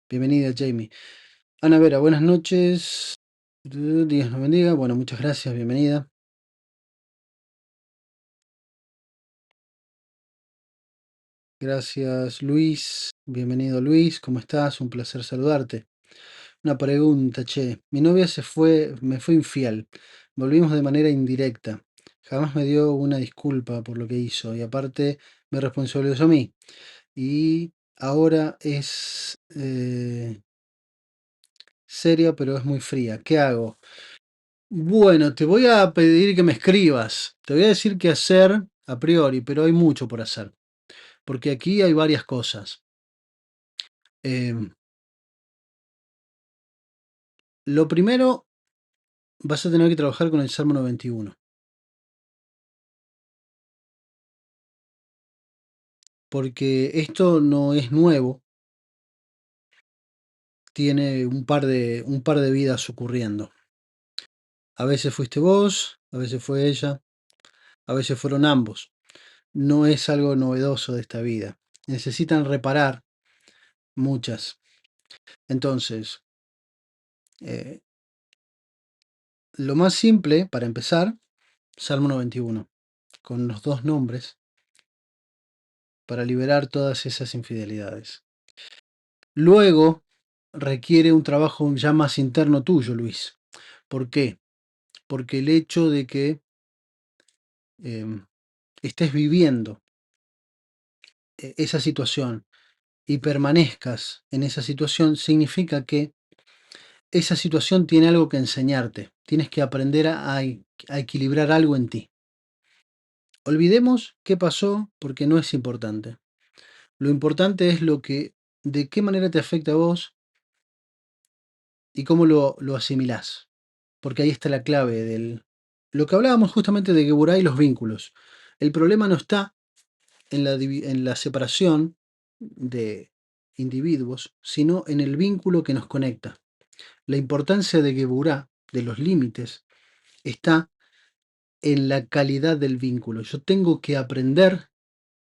Bienvenida, Jamie. Ana Vera, buenas noches. Dios nos bendiga. Bueno, muchas gracias, bienvenida. Gracias, Luis. Bienvenido, Luis. ¿Cómo estás? Un placer saludarte. Una pregunta, che. Mi novia me fue infiel. Volvimos de manera indirecta. Jamás me dio una disculpa por lo que hizo y aparte me responsabilizó a mí. Y ahora es seria, pero es muy fría. ¿Qué hago? Bueno, te voy a pedir que me escribas. Te voy a decir qué hacer a priori, pero hay mucho por hacer. Porque aquí hay varias cosas. Lo primero, vas a tener que trabajar con el Salmo 91. Porque esto no es nuevo. Tiene un par de vidas ocurriendo. A veces fuiste vos, a veces fue ella, a veces fueron ambos. No es algo novedoso de esta vida. Necesitan reparar muchas. Entonces, eh, lo más simple, para empezar, Salmo 91, con los dos nombres, para liberar todas esas infidelidades. Luego, requiere un trabajo ya más interno tuyo, Luis. ¿Por qué? Porque el hecho de que estés viviendo esa situación y permanezcas en esa situación significa que esa situación tiene algo que enseñarte. Tienes que aprender a equilibrar algo en ti. Olvidemos qué pasó porque no es importante. Lo importante es de qué manera te afecta a vos y cómo lo asimilás. Porque ahí está la clave lo que hablábamos justamente de Geburah y los vínculos. El problema no está en la separación de individuos, sino en el vínculo que nos conecta. La importancia de Geburah, de los límites, está en la calidad del vínculo. Yo tengo que aprender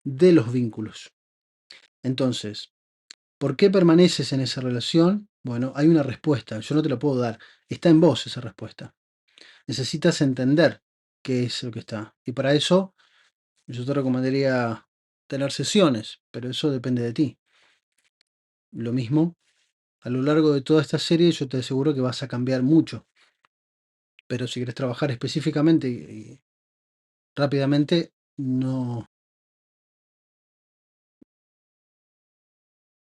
de los vínculos. Entonces, ¿por qué permaneces en esa relación? Bueno, hay una respuesta, yo no te la puedo dar. Está en vos esa respuesta. Necesitas entender qué es lo que está. Y para eso, yo te recomendaría tener sesiones, pero eso depende de ti. Lo mismo, a lo largo de toda esta serie, yo te aseguro que vas a cambiar mucho. Pero si quieres trabajar específicamente y rápidamente, no.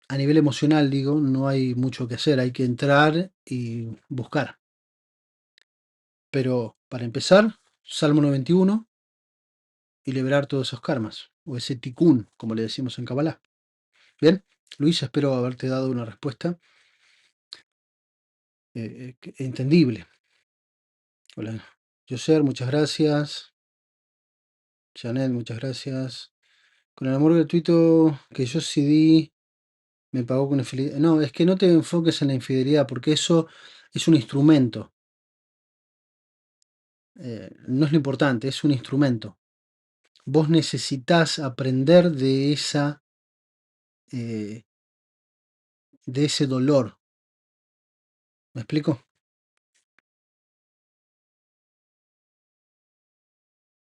A nivel emocional, digo, no hay mucho que hacer, hay que entrar y buscar. Pero para empezar, Salmo 91 y liberar todos esos karmas, o ese tikkun, como le decimos en Kabbalah. Bien, Luis, espero haberte dado una respuesta entendible. Hola, Joser, muchas gracias. Janet, muchas gracias. Con el amor gratuito que yo sí di, me pagó con infidelidad. No, es que no te enfoques en la infidelidad, porque eso es un instrumento. No es lo importante, es un instrumento. Vos necesitas aprender eh, de ese dolor. ¿Me explico?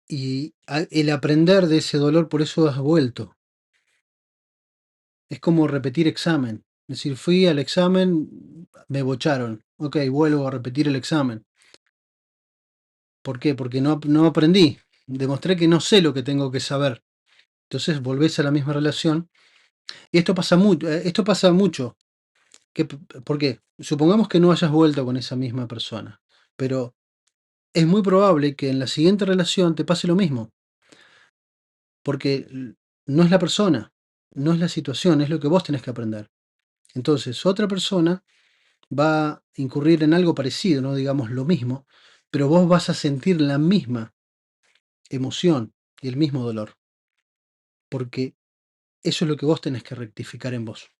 Y el aprender de ese dolor, por eso has vuelto. Es como repetir examen. Es decir, fui al examen, me bocharon. Ok, vuelvo a repetir el examen. ¿Por qué? Porque no aprendí. Demostré que no sé lo que tengo que saber. Entonces volvés a la misma relación. Y esto pasa mucho. ¿Por qué? Supongamos que no hayas vuelto con esa misma persona. Pero es muy probable que en la siguiente relación te pase lo mismo. Porque no es la persona, no es la situación, es lo que vos tenés que aprender. Entonces, otra persona va a incurrir en algo parecido, no digamos lo mismo, pero vos vas a sentir la misma emoción y el mismo dolor, porque eso es lo que vos tenés que rectificar en vos.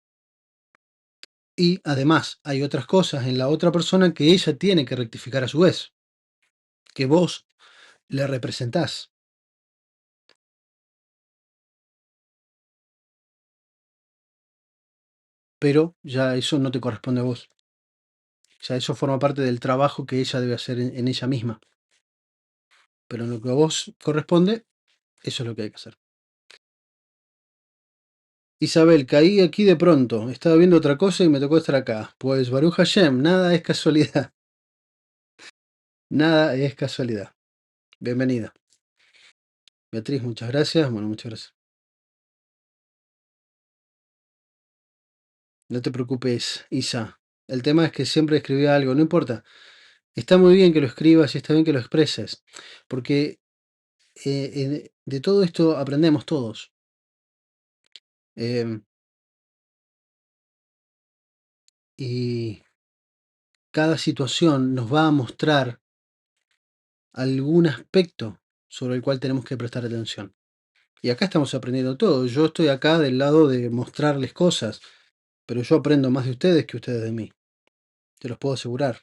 Y además, hay otras cosas en la otra persona que ella tiene que rectificar a su vez, que vos le representás, pero ya eso no te corresponde a vos. Ya eso forma parte del trabajo que ella debe hacer en ella misma. Pero en lo que a vos corresponde, eso es lo que hay que hacer. Isabel, caí aquí de pronto. Estaba viendo otra cosa y me tocó estar acá. Pues Baruch Hashem, nada es casualidad. Nada es casualidad. Bienvenida. Beatriz, muchas gracias. Bueno, muchas gracias. No te preocupes, Isa. El tema es que siempre escribía algo, no importa. Está muy bien que lo escribas y está bien que lo expreses. Porque de todo esto aprendemos todos. Em, y cada situación nos va a mostrar algún aspecto sobre el cual tenemos que prestar atención. Y acá estamos aprendiendo todo. Yo estoy acá del lado de mostrarles cosas, pero yo aprendo más de ustedes que ustedes de mí. Te los puedo asegurar.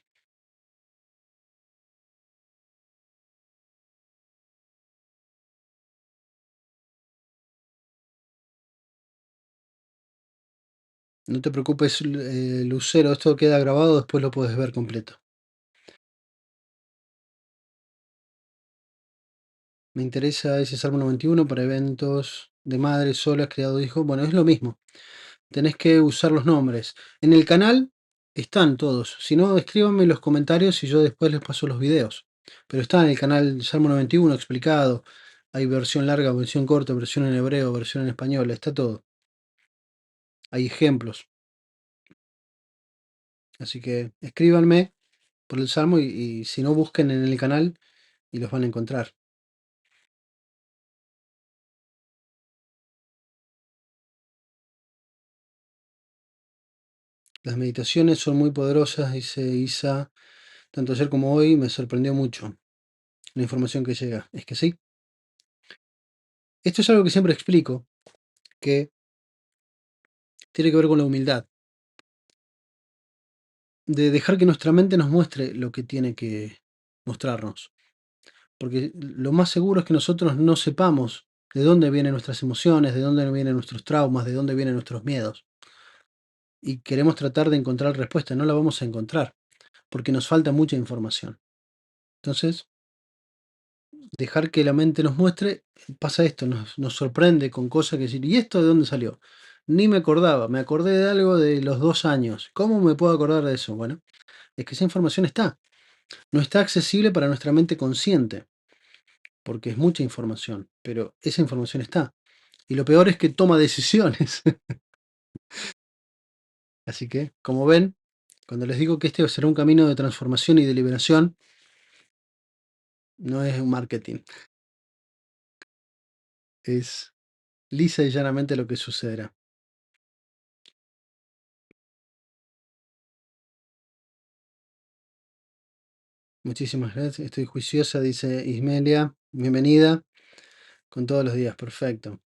No te preocupes, Lucero, esto queda grabado, después lo puedes ver completo. Me interesa ese Salmo 91 para eventos de madres solas, criado hijo. Bueno, es lo mismo. Tenés que usar los nombres. En el canal están todos. Si no, escríbanme en los comentarios y yo después les paso los videos. Pero está en el canal Salmo 91 explicado. Hay versión larga, versión corta, versión en hebreo, versión en español. Está todo. Hay ejemplos. Así que escríbanme por el Salmo y si no, busquen en el canal y los van a encontrar. Las meditaciones son muy poderosas, dice Isa. Tanto ayer como hoy me sorprendió mucho la información que llega. Es que sí. Esto es algo que siempre explico, que tiene que ver con la humildad, de dejar que nuestra mente nos muestre lo que tiene que mostrarnos. Porque lo más seguro es que nosotros no sepamos de dónde vienen nuestras emociones, de dónde vienen nuestros traumas, de dónde vienen nuestros miedos. Y queremos tratar de encontrar respuesta, no la vamos a encontrar, porque nos falta mucha información. Entonces, dejar que la mente nos muestre, pasa esto, nos sorprende con cosas que decir, ¿y esto de dónde salió? Ni me acordaba, me acordé de algo de los 2 años. ¿Cómo me puedo acordar de eso? Bueno, es que esa información está. No está accesible para nuestra mente consciente, porque es mucha información, pero esa información está. Y lo peor es que toma decisiones. Así que, como ven, cuando les digo que este será un camino de transformación y de liberación, no es un marketing, es lisa y llanamente lo que sucederá. Muchísimas gracias, estoy juiciosa, dice Ismelia, bienvenida. Con todos los días, perfecto.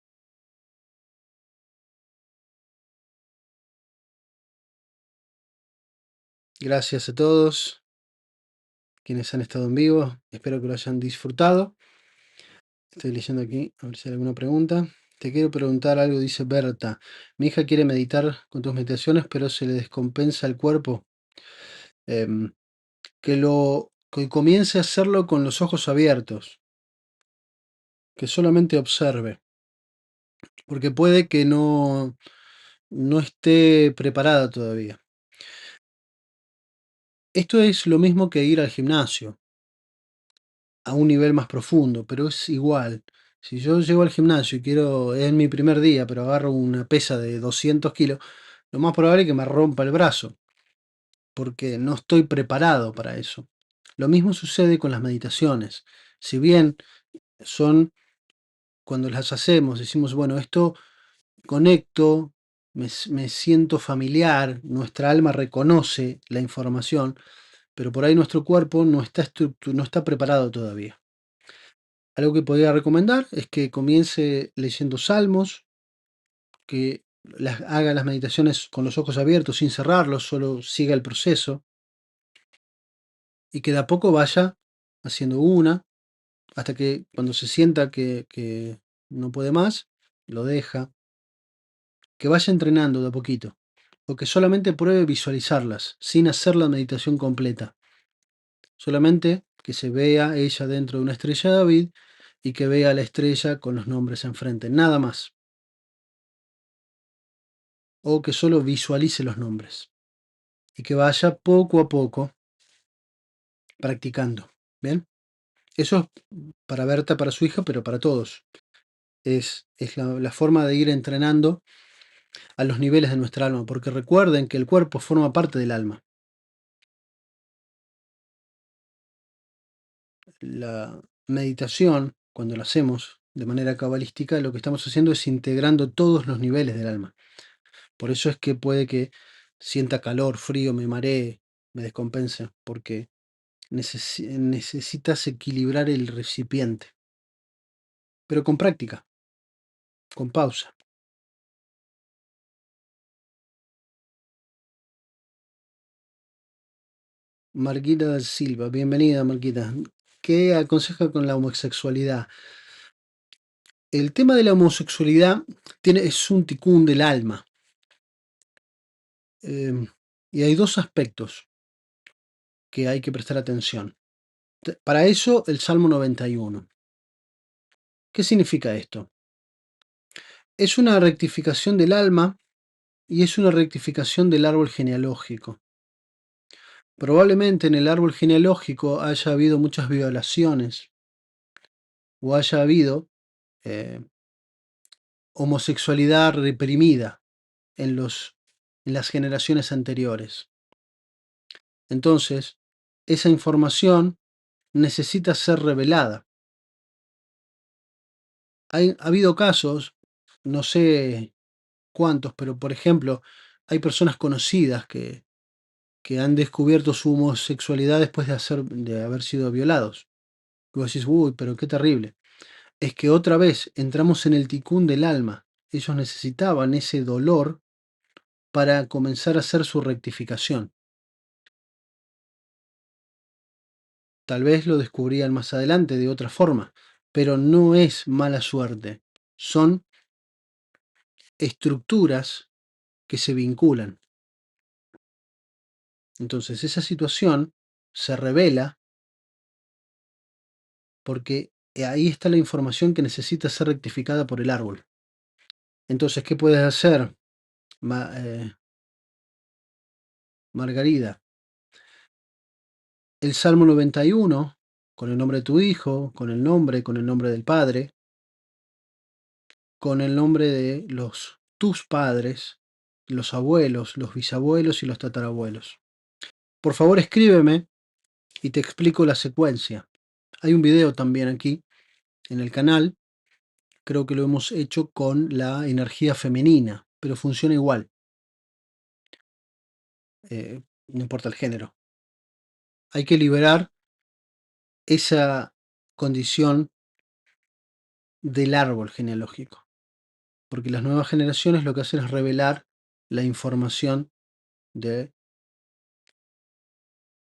Gracias a todos quienes han estado en vivo. Espero que lo hayan disfrutado. Estoy leyendo aquí, a ver si hay alguna pregunta. Te quiero preguntar algo, dice Berta. Mi hija quiere meditar con tus meditaciones, pero se le descompensa el cuerpo. Em, que comience a hacerlo con los ojos abiertos, que solamente observe, porque puede que no esté preparada todavía. Esto es lo mismo que ir al gimnasio, a un nivel más profundo, pero es igual. Si yo llego al gimnasio y quiero, es mi primer día, pero agarro una pesa de 200 kilos, lo más probable es que me rompa el brazo, porque no estoy preparado para eso. Lo mismo sucede con las meditaciones. Si bien son, cuando las hacemos, decimos, bueno, esto conecto, me siento familiar, nuestra alma reconoce la información, pero por ahí nuestro cuerpo no está preparado todavía. Algo que podría recomendar es que comience leyendo salmos, que haga las meditaciones con los ojos abiertos, sin cerrarlos, solo siga el proceso, y que de a poco vaya haciendo una, hasta que cuando se sienta que no puede más, lo deja, que vaya entrenando de a poquito, o que solamente pruebe visualizarlas, sin hacer la meditación completa. Solamente que se vea ella dentro de una estrella de David y que vea la estrella con los nombres enfrente, nada más. O que solo visualice los nombres y que vaya poco a poco practicando. ¿Bien? Eso es para Berta, para su hija, pero para todos. Es la forma de ir entrenando a los niveles de nuestra alma, porque recuerden que el cuerpo forma parte del alma. La meditación, cuando la hacemos de manera cabalística, lo que estamos haciendo es integrando todos los niveles del alma. Por eso es que puede que sienta calor, frío, me maree, me descompense, porque necesitas equilibrar el recipiente, pero con práctica, con pausa. Marquita Silva, bienvenida Marquita. ¿Qué aconseja con la homosexualidad? El tema de la homosexualidad es un ticún del alma. Y hay dos aspectos que hay que prestar atención. Para eso, el Salmo 91. ¿Qué significa esto? Es una rectificación del alma y es una rectificación del árbol genealógico. Probablemente en el árbol genealógico haya habido muchas violaciones o haya habido eh, homosexualidad reprimida en las generaciones anteriores. Entonces, esa información necesita ser revelada. Ha habido casos, no sé cuántos, pero por ejemplo, hay personas conocidas que han descubierto su homosexualidad después de haber sido violados. Y vos decís, uy, pero qué terrible. Es que otra vez entramos en el ticún del alma. Ellos necesitaban ese dolor para comenzar a hacer su rectificación. Tal vez lo descubrían más adelante de otra forma, pero no es mala suerte. Son estructuras que se vinculan. Entonces esa situación se revela porque ahí está la información que necesita ser rectificada por el árbol. Entonces, ¿qué puedes hacer, Margarida? El Salmo 91, con el nombre de tu hijo, con el nombre del Padre, con el nombre de tus padres, los abuelos, los bisabuelos y los tatarabuelos. Por favor, escríbeme y te explico la secuencia. Hay un video también aquí en el canal, creo que lo hemos hecho con la energía femenina, pero funciona igual, no importa el género. Hay que liberar esa condición del árbol genealógico, porque las nuevas generaciones lo que hacen es revelar la información de,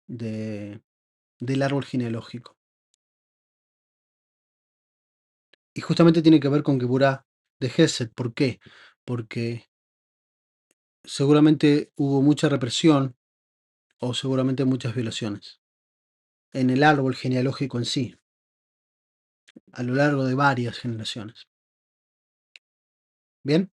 de- del árbol genealógico. Y justamente tiene que ver con Geburah de Gesed. ¿Por qué? Porque seguramente hubo mucha represión o seguramente muchas violaciones en el árbol genealógico en sí, a lo largo de varias generaciones. ¿Bien?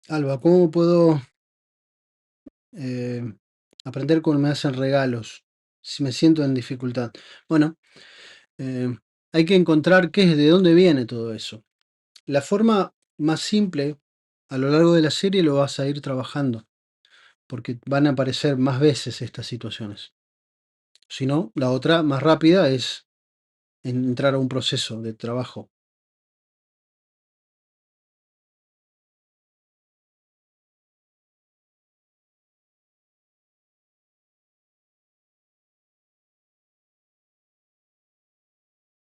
Alba, ¿cómo puedo eh, aprender cuando me hacen regalos si me siento en dificultad? Bueno, eh, hay que encontrar qué es, de dónde viene todo eso. La forma más simple, a lo largo de la serie lo vas a ir trabajando, porque van a aparecer más veces estas situaciones. Si no, la otra más rápida es entrar a un proceso de trabajo.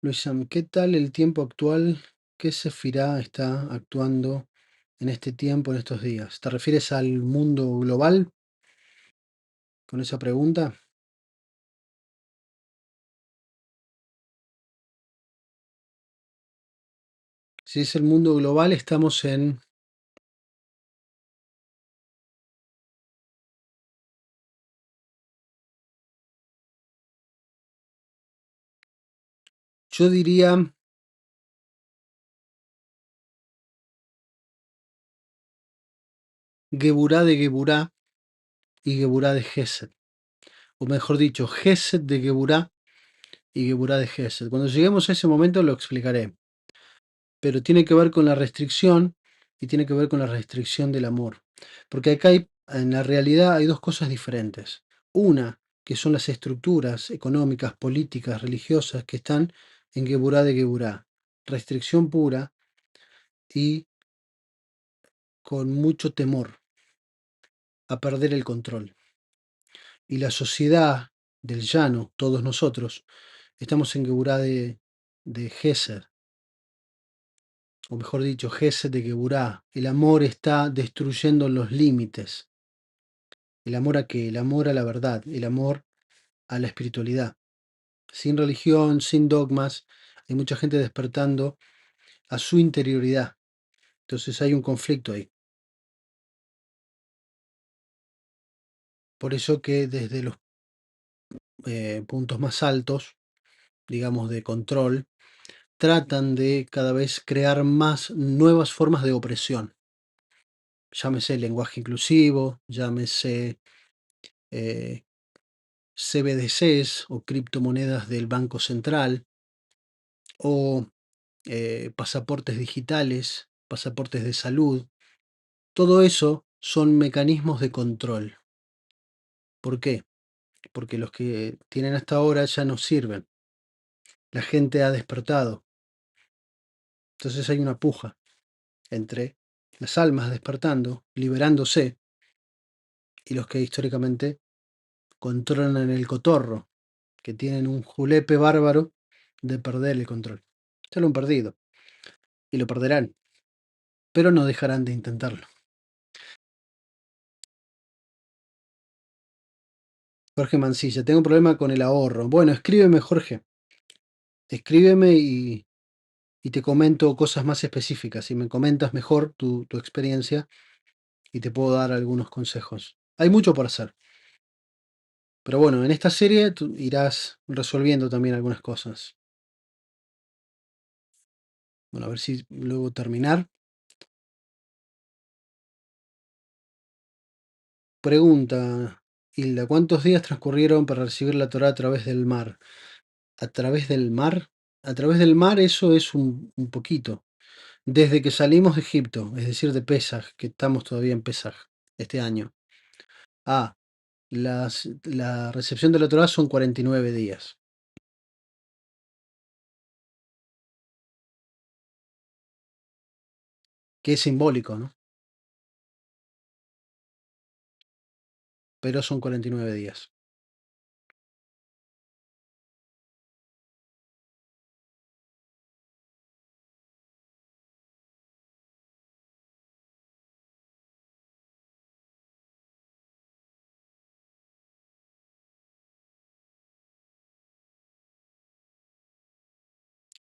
Luisa, ¿qué tal el tiempo actual? ¿Qué sefirá está actuando en este tiempo, en estos días? ¿Te refieres al mundo global con esa pregunta? Si es el mundo global, estamos en, yo diría, Geburá de Geburá y Geburá de Gesed. O mejor dicho, Gesed de Geburá y Geburá de Gesed. Cuando lleguemos a ese momento lo explicaré. Pero tiene que ver con la restricción y tiene que ver con la restricción del amor. Porque acá en la realidad hay dos cosas diferentes. Una, que son las estructuras económicas, políticas, religiosas que están en Geburá de Geburá. Restricción pura y con mucho temor a perder el control. Y la sociedad del llano, todos nosotros, estamos en Geburá de Gesed, o mejor dicho, Gesed de Geburá. El amor está destruyendo los límites. ¿El amor a qué? El amor a la verdad, el amor a la espiritualidad. Sin religión, sin dogmas, hay mucha gente despertando a su interioridad. Entonces hay un conflicto ahí. Por eso que desde los puntos más altos, digamos, de control, tratan de cada vez crear más nuevas formas de opresión. Llámese lenguaje inclusivo, llámese eh, CBDCs o criptomonedas del Banco Central o pasaportes digitales, pasaportes de salud. Todo eso son mecanismos de control. ¿Por qué? Porque los que tienen hasta ahora ya no sirven. La gente ha despertado. Entonces hay una puja entre las almas despertando, liberándose, y los que históricamente controlan el cotorro, que tienen un julepe bárbaro de perder el control. Ya lo han perdido y lo perderán, pero no dejarán de intentarlo. Jorge Mancilla, tengo un problema con el ahorro. Bueno, escríbeme, Jorge. Escríbeme y te comento cosas más específicas. Y me comentas mejor tu experiencia y te puedo dar algunos consejos. Hay mucho por hacer. Pero bueno, en esta serie tú irás resolviendo también algunas cosas. Bueno, a ver si luego terminar. Pregunta, Hilda, ¿cuántos días transcurrieron para recibir la Torá a través del mar? ¿A través del mar? A través del mar eso es un poquito. Desde que salimos de Egipto, es decir, de Pesaj, que estamos todavía en Pesaj este año. Ah, la recepción de la Torá son 49 días. que es simbólico, ¿no? Pero son 49 días.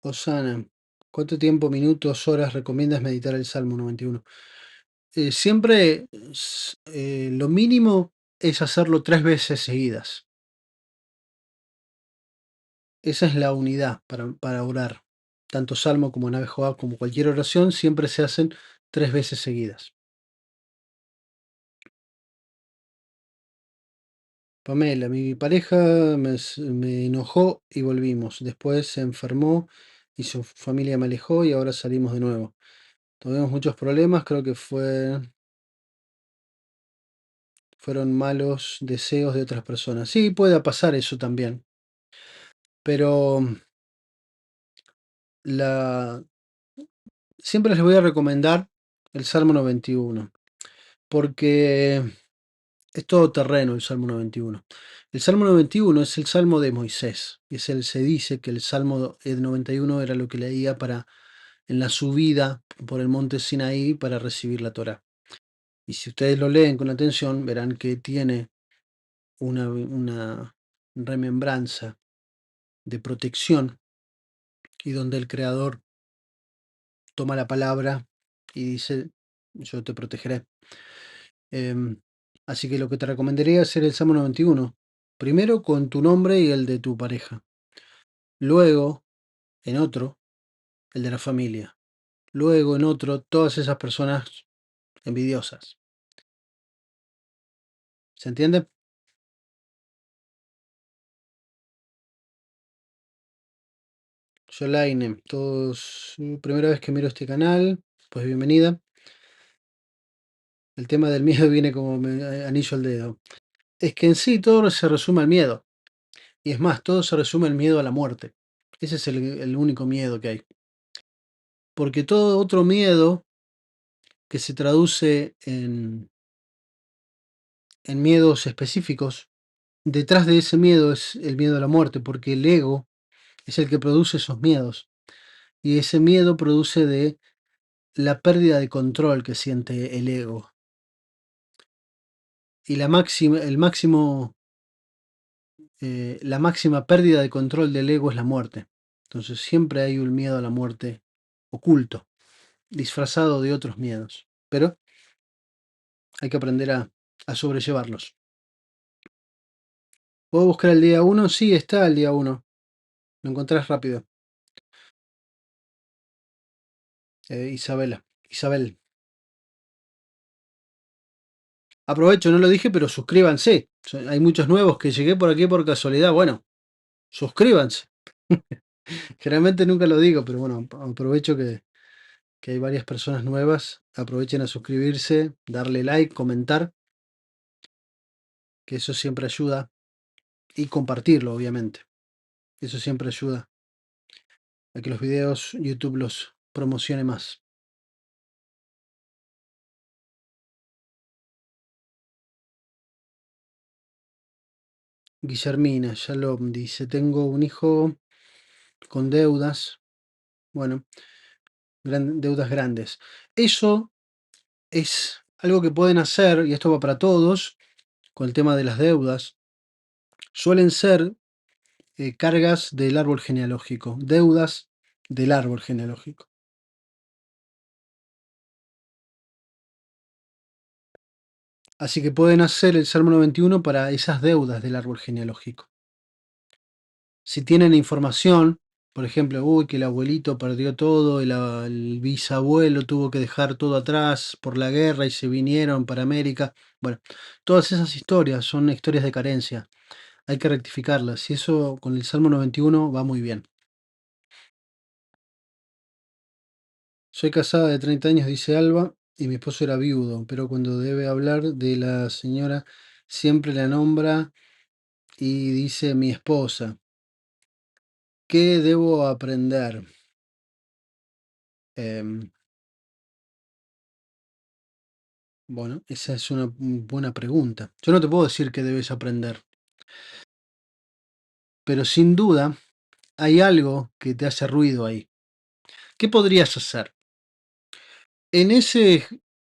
Osana, ¿cuánto tiempo, minutos, horas recomiendas meditar el Salmo 91? Siempre lo mínimo es hacerlo 3 veces seguidas. Esa es la unidad para orar. Tanto Salmo como Nave Joab, como cualquier oración, siempre se hacen 3 veces seguidas. Pamela, mi pareja me enojó y volvimos. Después se enfermó y su familia me alejó y ahora salimos de nuevo. Tuvimos muchos problemas, creo que fueron malos deseos de otras personas. Sí, puede pasar eso también. Pero la, siempre les voy a recomendar el Salmo 91, porque es todo terreno el Salmo 91. El Salmo 91 es el Salmo de Moisés. Se dice que el Salmo 91 era lo que leía en la subida por el monte Sinaí para recibir la Torá. Y si ustedes lo leen con atención, verán que tiene una remembranza de protección y donde el Creador toma la palabra y dice, yo te protegeré. Em, Así que lo que te recomendaría es hacer el Salmo 91, primero con tu nombre y el de tu pareja, luego en otro, el de la familia, luego en otro, todas esas personas envidiosas. ¿Se entiende? Yolaine, primera vez que miro este canal, pues bienvenida. El tema del miedo viene como anillo al dedo. Es que en sí todo se resume al miedo. Y es más, todo se resume al miedo a la muerte. Ese es el único miedo que hay. Porque todo otro miedo que se traduce en miedos específicos, detrás de ese miedo es el miedo a la muerte, porque el ego es el que produce esos miedos. Y ese miedo produce de la pérdida de control que siente el ego. Y la máxima pérdida de control del ego es la muerte. Entonces siempre hay un miedo a la muerte oculto, disfrazado de otros miedos. Pero hay que aprender a sobrellevarlos. ¿Puedo buscar el día 1? Sí, está el día 1. Lo encontrás rápido. Isabel. Aprovecho, no lo dije, pero suscríbanse. Hay muchos nuevos que llegué por aquí por casualidad. Bueno, suscríbanse. Generalmente nunca lo digo, pero bueno, aprovecho que hay varias personas nuevas. Aprovechen a suscribirse, darle like, comentar, que eso siempre ayuda. Y compartirlo, obviamente. Eso siempre ayuda a que los videos YouTube los promocione más. Guillermina, Shalom, dice, tengo un hijo con deudas, bueno, deudas grandes. Eso es algo que pueden hacer, y esto va para todos, con el tema de las deudas. Suelen ser cargas del árbol genealógico, deudas del árbol genealógico. Así que pueden hacer el Salmo 91 para esas deudas del árbol genealógico. Si tienen información, por ejemplo, que el abuelito perdió todo, el bisabuelo tuvo que dejar todo atrás por la guerra y se vinieron para América. Bueno, todas esas historias son historias de carencia. Hay que rectificarlas. Y eso con el Salmo 91 va muy bien. Soy casada de 30 años, dice Alba, y mi esposo era viudo, pero cuando debe hablar de la señora siempre la nombra y dice mi esposa. ¿Qué debo aprender? Em, Bueno, esa es una buena pregunta. Yo no te puedo decir que debes aprender, pero sin duda hay algo que te hace ruido ahí. ¿Qué podrías hacer? En ese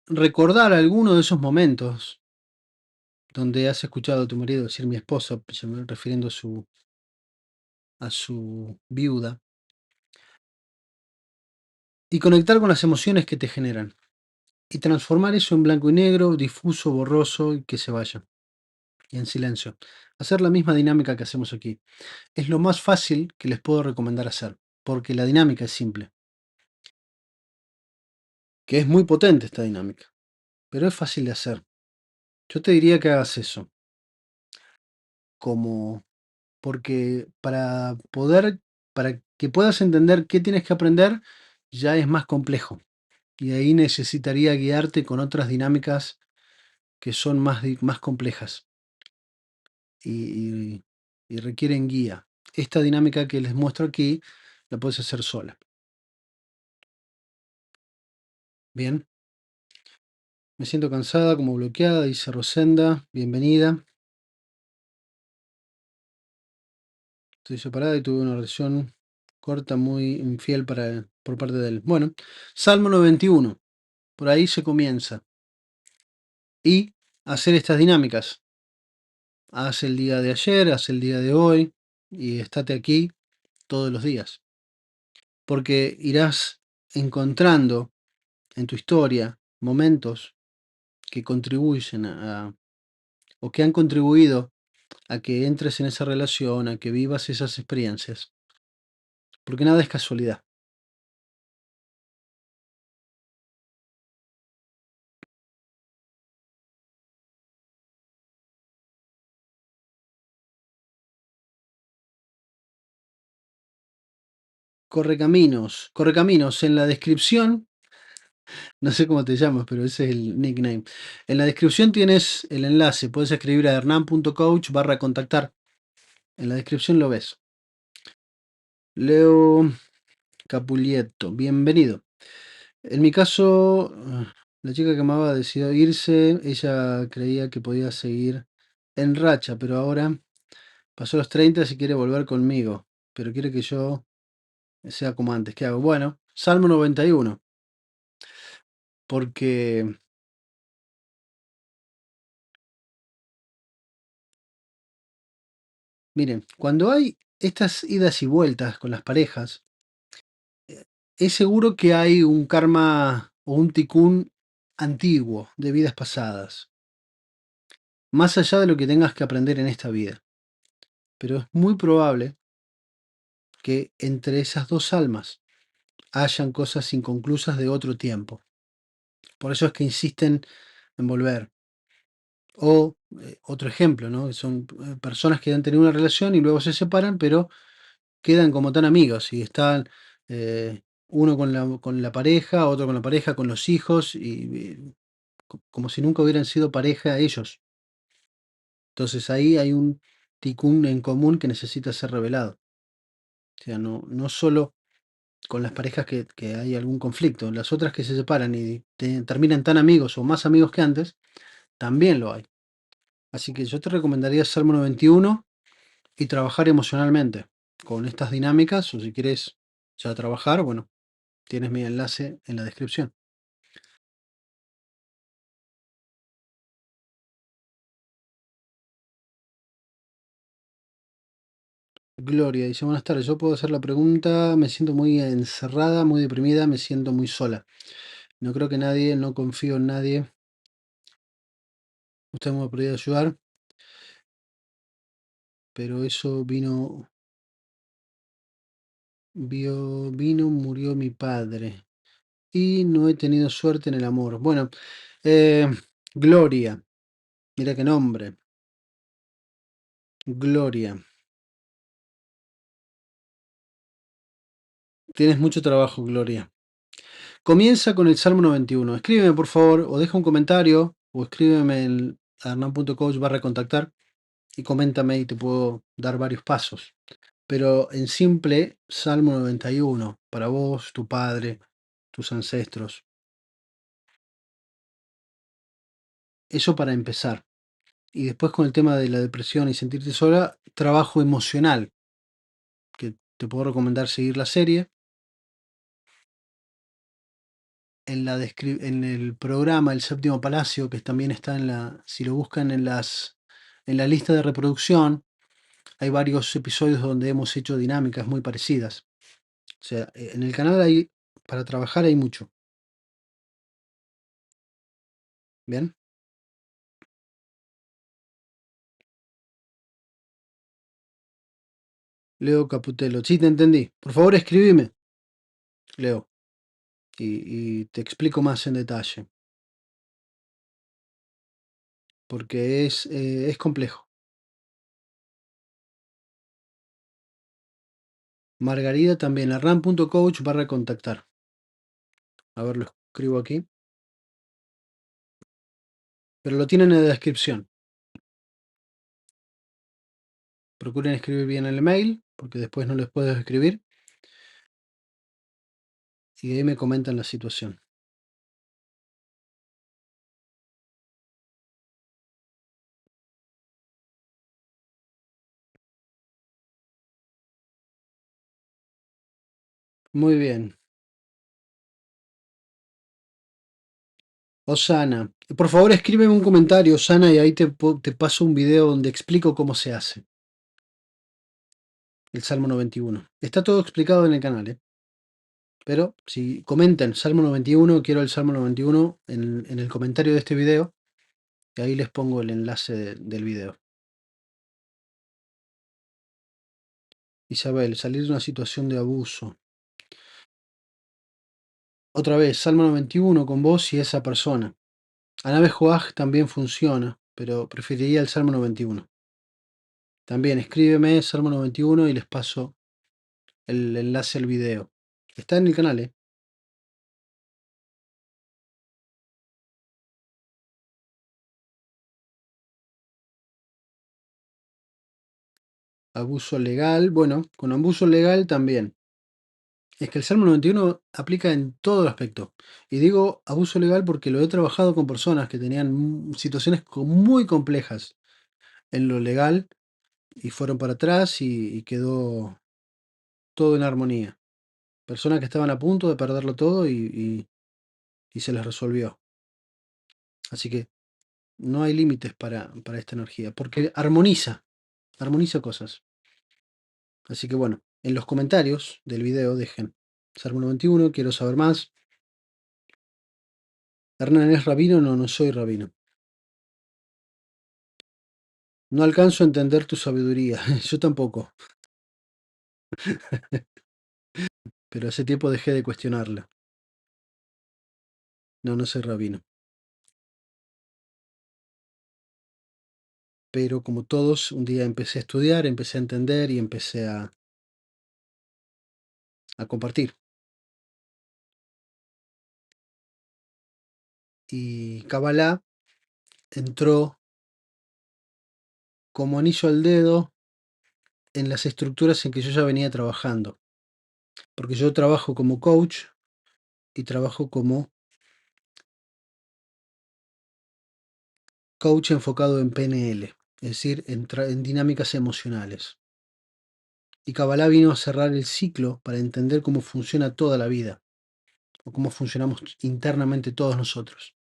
recordar alguno de esos momentos donde has escuchado a tu marido decir mi esposa, refiriendo a su viuda, y conectar con las emociones que te generan, y transformar eso en blanco y negro, difuso, borroso, y que se vaya, y en silencio. Hacer la misma dinámica que hacemos aquí. Es lo más fácil que les puedo recomendar hacer, porque la dinámica es simple, que es muy potente esta dinámica, pero es fácil de hacer. Yo te diría que hagas eso, como porque para que puedas entender qué tienes que aprender, ya es más complejo. Y ahí necesitaría guiarte con otras dinámicas que son más complejas y, y requieren guía. Esta dinámica que les muestro aquí la puedes hacer sola. Bien, me siento cansada, como bloqueada, dice Rosenda. Bienvenida. Estoy separada y tuve una relación corta, muy infiel por parte de él. Bueno, Salmo 91. Por ahí se comienza. Y hacer estas dinámicas. Haz el día de ayer, haz el día de hoy y estate aquí todos los días. Porque irás encontrando en tu historia momentos que contribuyen o que han contribuido a que entres en esa relación, a que vivas esas experiencias. Porque nada es casualidad. Correcaminos, en la descripción, no sé cómo te llamas, pero ese es el nickname. En la descripción tienes el enlace, puedes escribir a hernan.coach/contactar. En la descripción lo ves. Leo Capulietto, bienvenido. En mi caso, la chica que amaba decidió irse, ella creía que podía seguir en racha, pero ahora pasó los 30 y quiere volver conmigo, pero quiere que yo sea como antes. ¿Qué hago? Bueno, Salmo 91, porque miren, cuando hay estas idas y vueltas con las parejas, es seguro que hay un karma o un tikkun antiguo de vidas pasadas, más allá de lo que tengas que aprender en esta vida. Pero es muy probable que entre esas dos almas hayan cosas inconclusas de otro tiempo. Por eso es que insisten en volver. O otro ejemplo, ¿no? Son personas que han tenido una relación y luego se separan, pero quedan como tan amigos y están uno con la pareja, otro con la pareja, con los hijos, y como si nunca hubieran sido pareja ellos. Entonces ahí hay un ticún en común que necesita ser revelado. O sea, no solo con las parejas que hay algún conflicto, las otras que se separan y terminan tan amigos o más amigos que antes, también lo hay. Así que yo te recomendaría Salmo 91 y trabajar emocionalmente con estas dinámicas, o si quieres ya trabajar, bueno, tienes mi enlace en la descripción. Gloria dice, buenas tardes, yo puedo hacer la pregunta, me siento muy encerrada, muy deprimida, me siento muy sola. No creo que nadie, no confío en nadie. Usted me podría ayudar, pero eso murió mi padre y no he tenido suerte en el amor. Bueno, eh, Gloria, mira qué nombre, Gloria. Tienes mucho trabajo, Gloria. Comienza con el Salmo 91. Escríbeme, por favor, o deja un comentario, o escríbeme en hernan.coach/contactar y coméntame y te puedo dar varios pasos. Pero en simple, Salmo 91, para vos, tu padre, tus ancestros. Eso para empezar. Y después con el tema de la depresión y sentirte sola, trabajo emocional, que te puedo recomendar seguir la serie. En el programa El Séptimo Palacio, que también está si lo buscan en la lista de reproducción, hay varios episodios donde hemos hecho dinámicas muy parecidas. O sea, en el canal para trabajar hay mucho. ¿Bien? Leo Caputelo. Sí, te entendí. Por favor, escribime, Leo, y te explico más en detalle, porque es complejo. Margarida también, arran.coach/contactar. A ver, lo escribo aquí. Pero lo tienen en la descripción. Procuren escribir bien el mail, porque después no les puedo escribir. Y ahí me comentan la situación. Muy bien. Osana. Por favor, escríbeme un comentario, Osana, y ahí te paso un video donde explico cómo se hace el Salmo 91. Está todo explicado en el canal, ¿eh? Pero si comentan Salmo 91, quiero el Salmo 91 en el comentario de este video, y ahí les pongo el enlace del video. Isabel, salir de una situación de abuso. Otra vez, Salmo 91 con vos y esa persona. Anabe Joaj también funciona, pero preferiría el Salmo 91. También escríbeme Salmo 91 y les paso el enlace al video. Está en el canal, ¿eh? Abuso legal. Bueno, con abuso legal también. Es que el Salmo 91 aplica en todo aspecto. Y digo abuso legal porque lo he trabajado con personas que tenían situaciones muy complejas en lo legal y fueron para atrás y quedó todo en armonía. Personas que estaban a punto de perderlo todo y se les resolvió. Así que no hay límites para esta energía, porque armoniza cosas. Así que bueno, en los comentarios del video dejen Salmo 91, quiero saber más. Hernán, ¿es rabino? No, no soy rabino. No alcanzo a entender tu sabiduría. Yo tampoco. Pero hace tiempo dejé de cuestionarla. No, no soy rabino. Pero como todos, un día empecé a estudiar, empecé a entender y empecé a compartir. Y Kabbalah entró como anillo al dedo en las estructuras en que yo ya venía trabajando. Porque yo trabajo como coach y trabajo como coach enfocado en PNL, es decir, en dinámicas emocionales. Y Kabbalah vino a cerrar el ciclo para entender cómo funciona toda la vida, o cómo funcionamos internamente todos nosotros.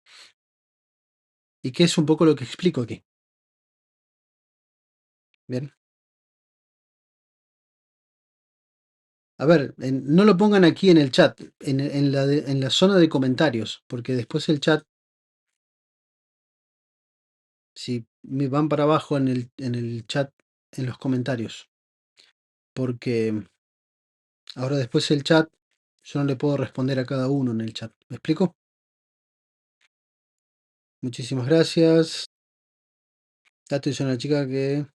Y que es un poco lo que explico aquí. Bien. A ver, no lo pongan aquí en el chat, en la zona de comentarios, porque después el chat, si me van para abajo en el chat, en los comentarios, porque ahora después el chat, yo no le puedo responder a cada uno en el chat. ¿Me explico? Muchísimas gracias. Tato es una chica que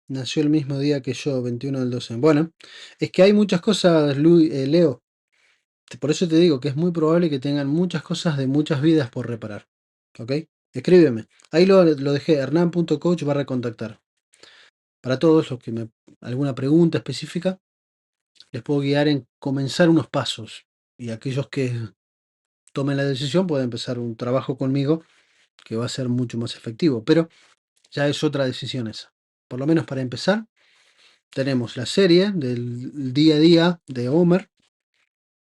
nació el mismo día que yo, 21/12. Bueno, es que hay muchas cosas, Leo. Por eso te digo que es muy probable que tengan muchas cosas de muchas vidas por reparar. ¿Ok? Escríbeme. Ahí lo dejé, hernán.coach/contactar. Para todos los que alguna pregunta específica, les puedo guiar en comenzar unos pasos. y aquellos que tomen la decisión pueden empezar un trabajo conmigo que va a ser mucho más efectivo, pero ya es otra decisión esa. Por lo menos para empezar, tenemos la serie del día a día de Homer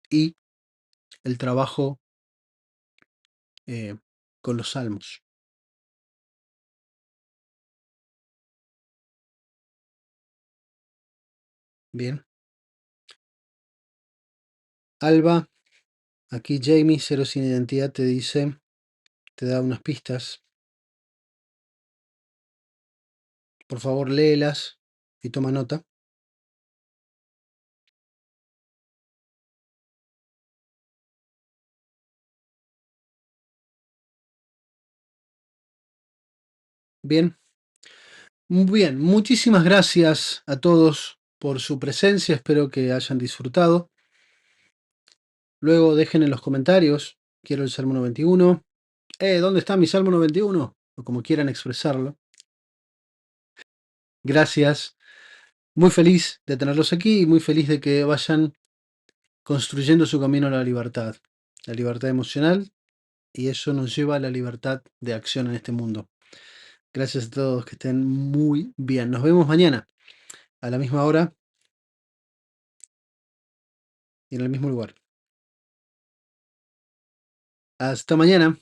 y el trabajo con los salmos. Bien. Alba, aquí Jamie, cero sin identidad, te dice, te da unas pistas. Por favor, léelas y toma nota. Bien. Muy bien, muchísimas gracias a todos por su presencia, espero que hayan disfrutado. Luego dejen en los comentarios, quiero el Salmo 91. ¿Dónde está mi Salmo 91? O como quieran expresarlo. Gracias. Muy feliz de tenerlos aquí y muy feliz de que vayan construyendo su camino a la libertad emocional, y eso nos lleva a la libertad de acción en este mundo. Gracias a todos, que estén muy bien. Nos vemos mañana a la misma hora y en el mismo lugar. Hasta mañana.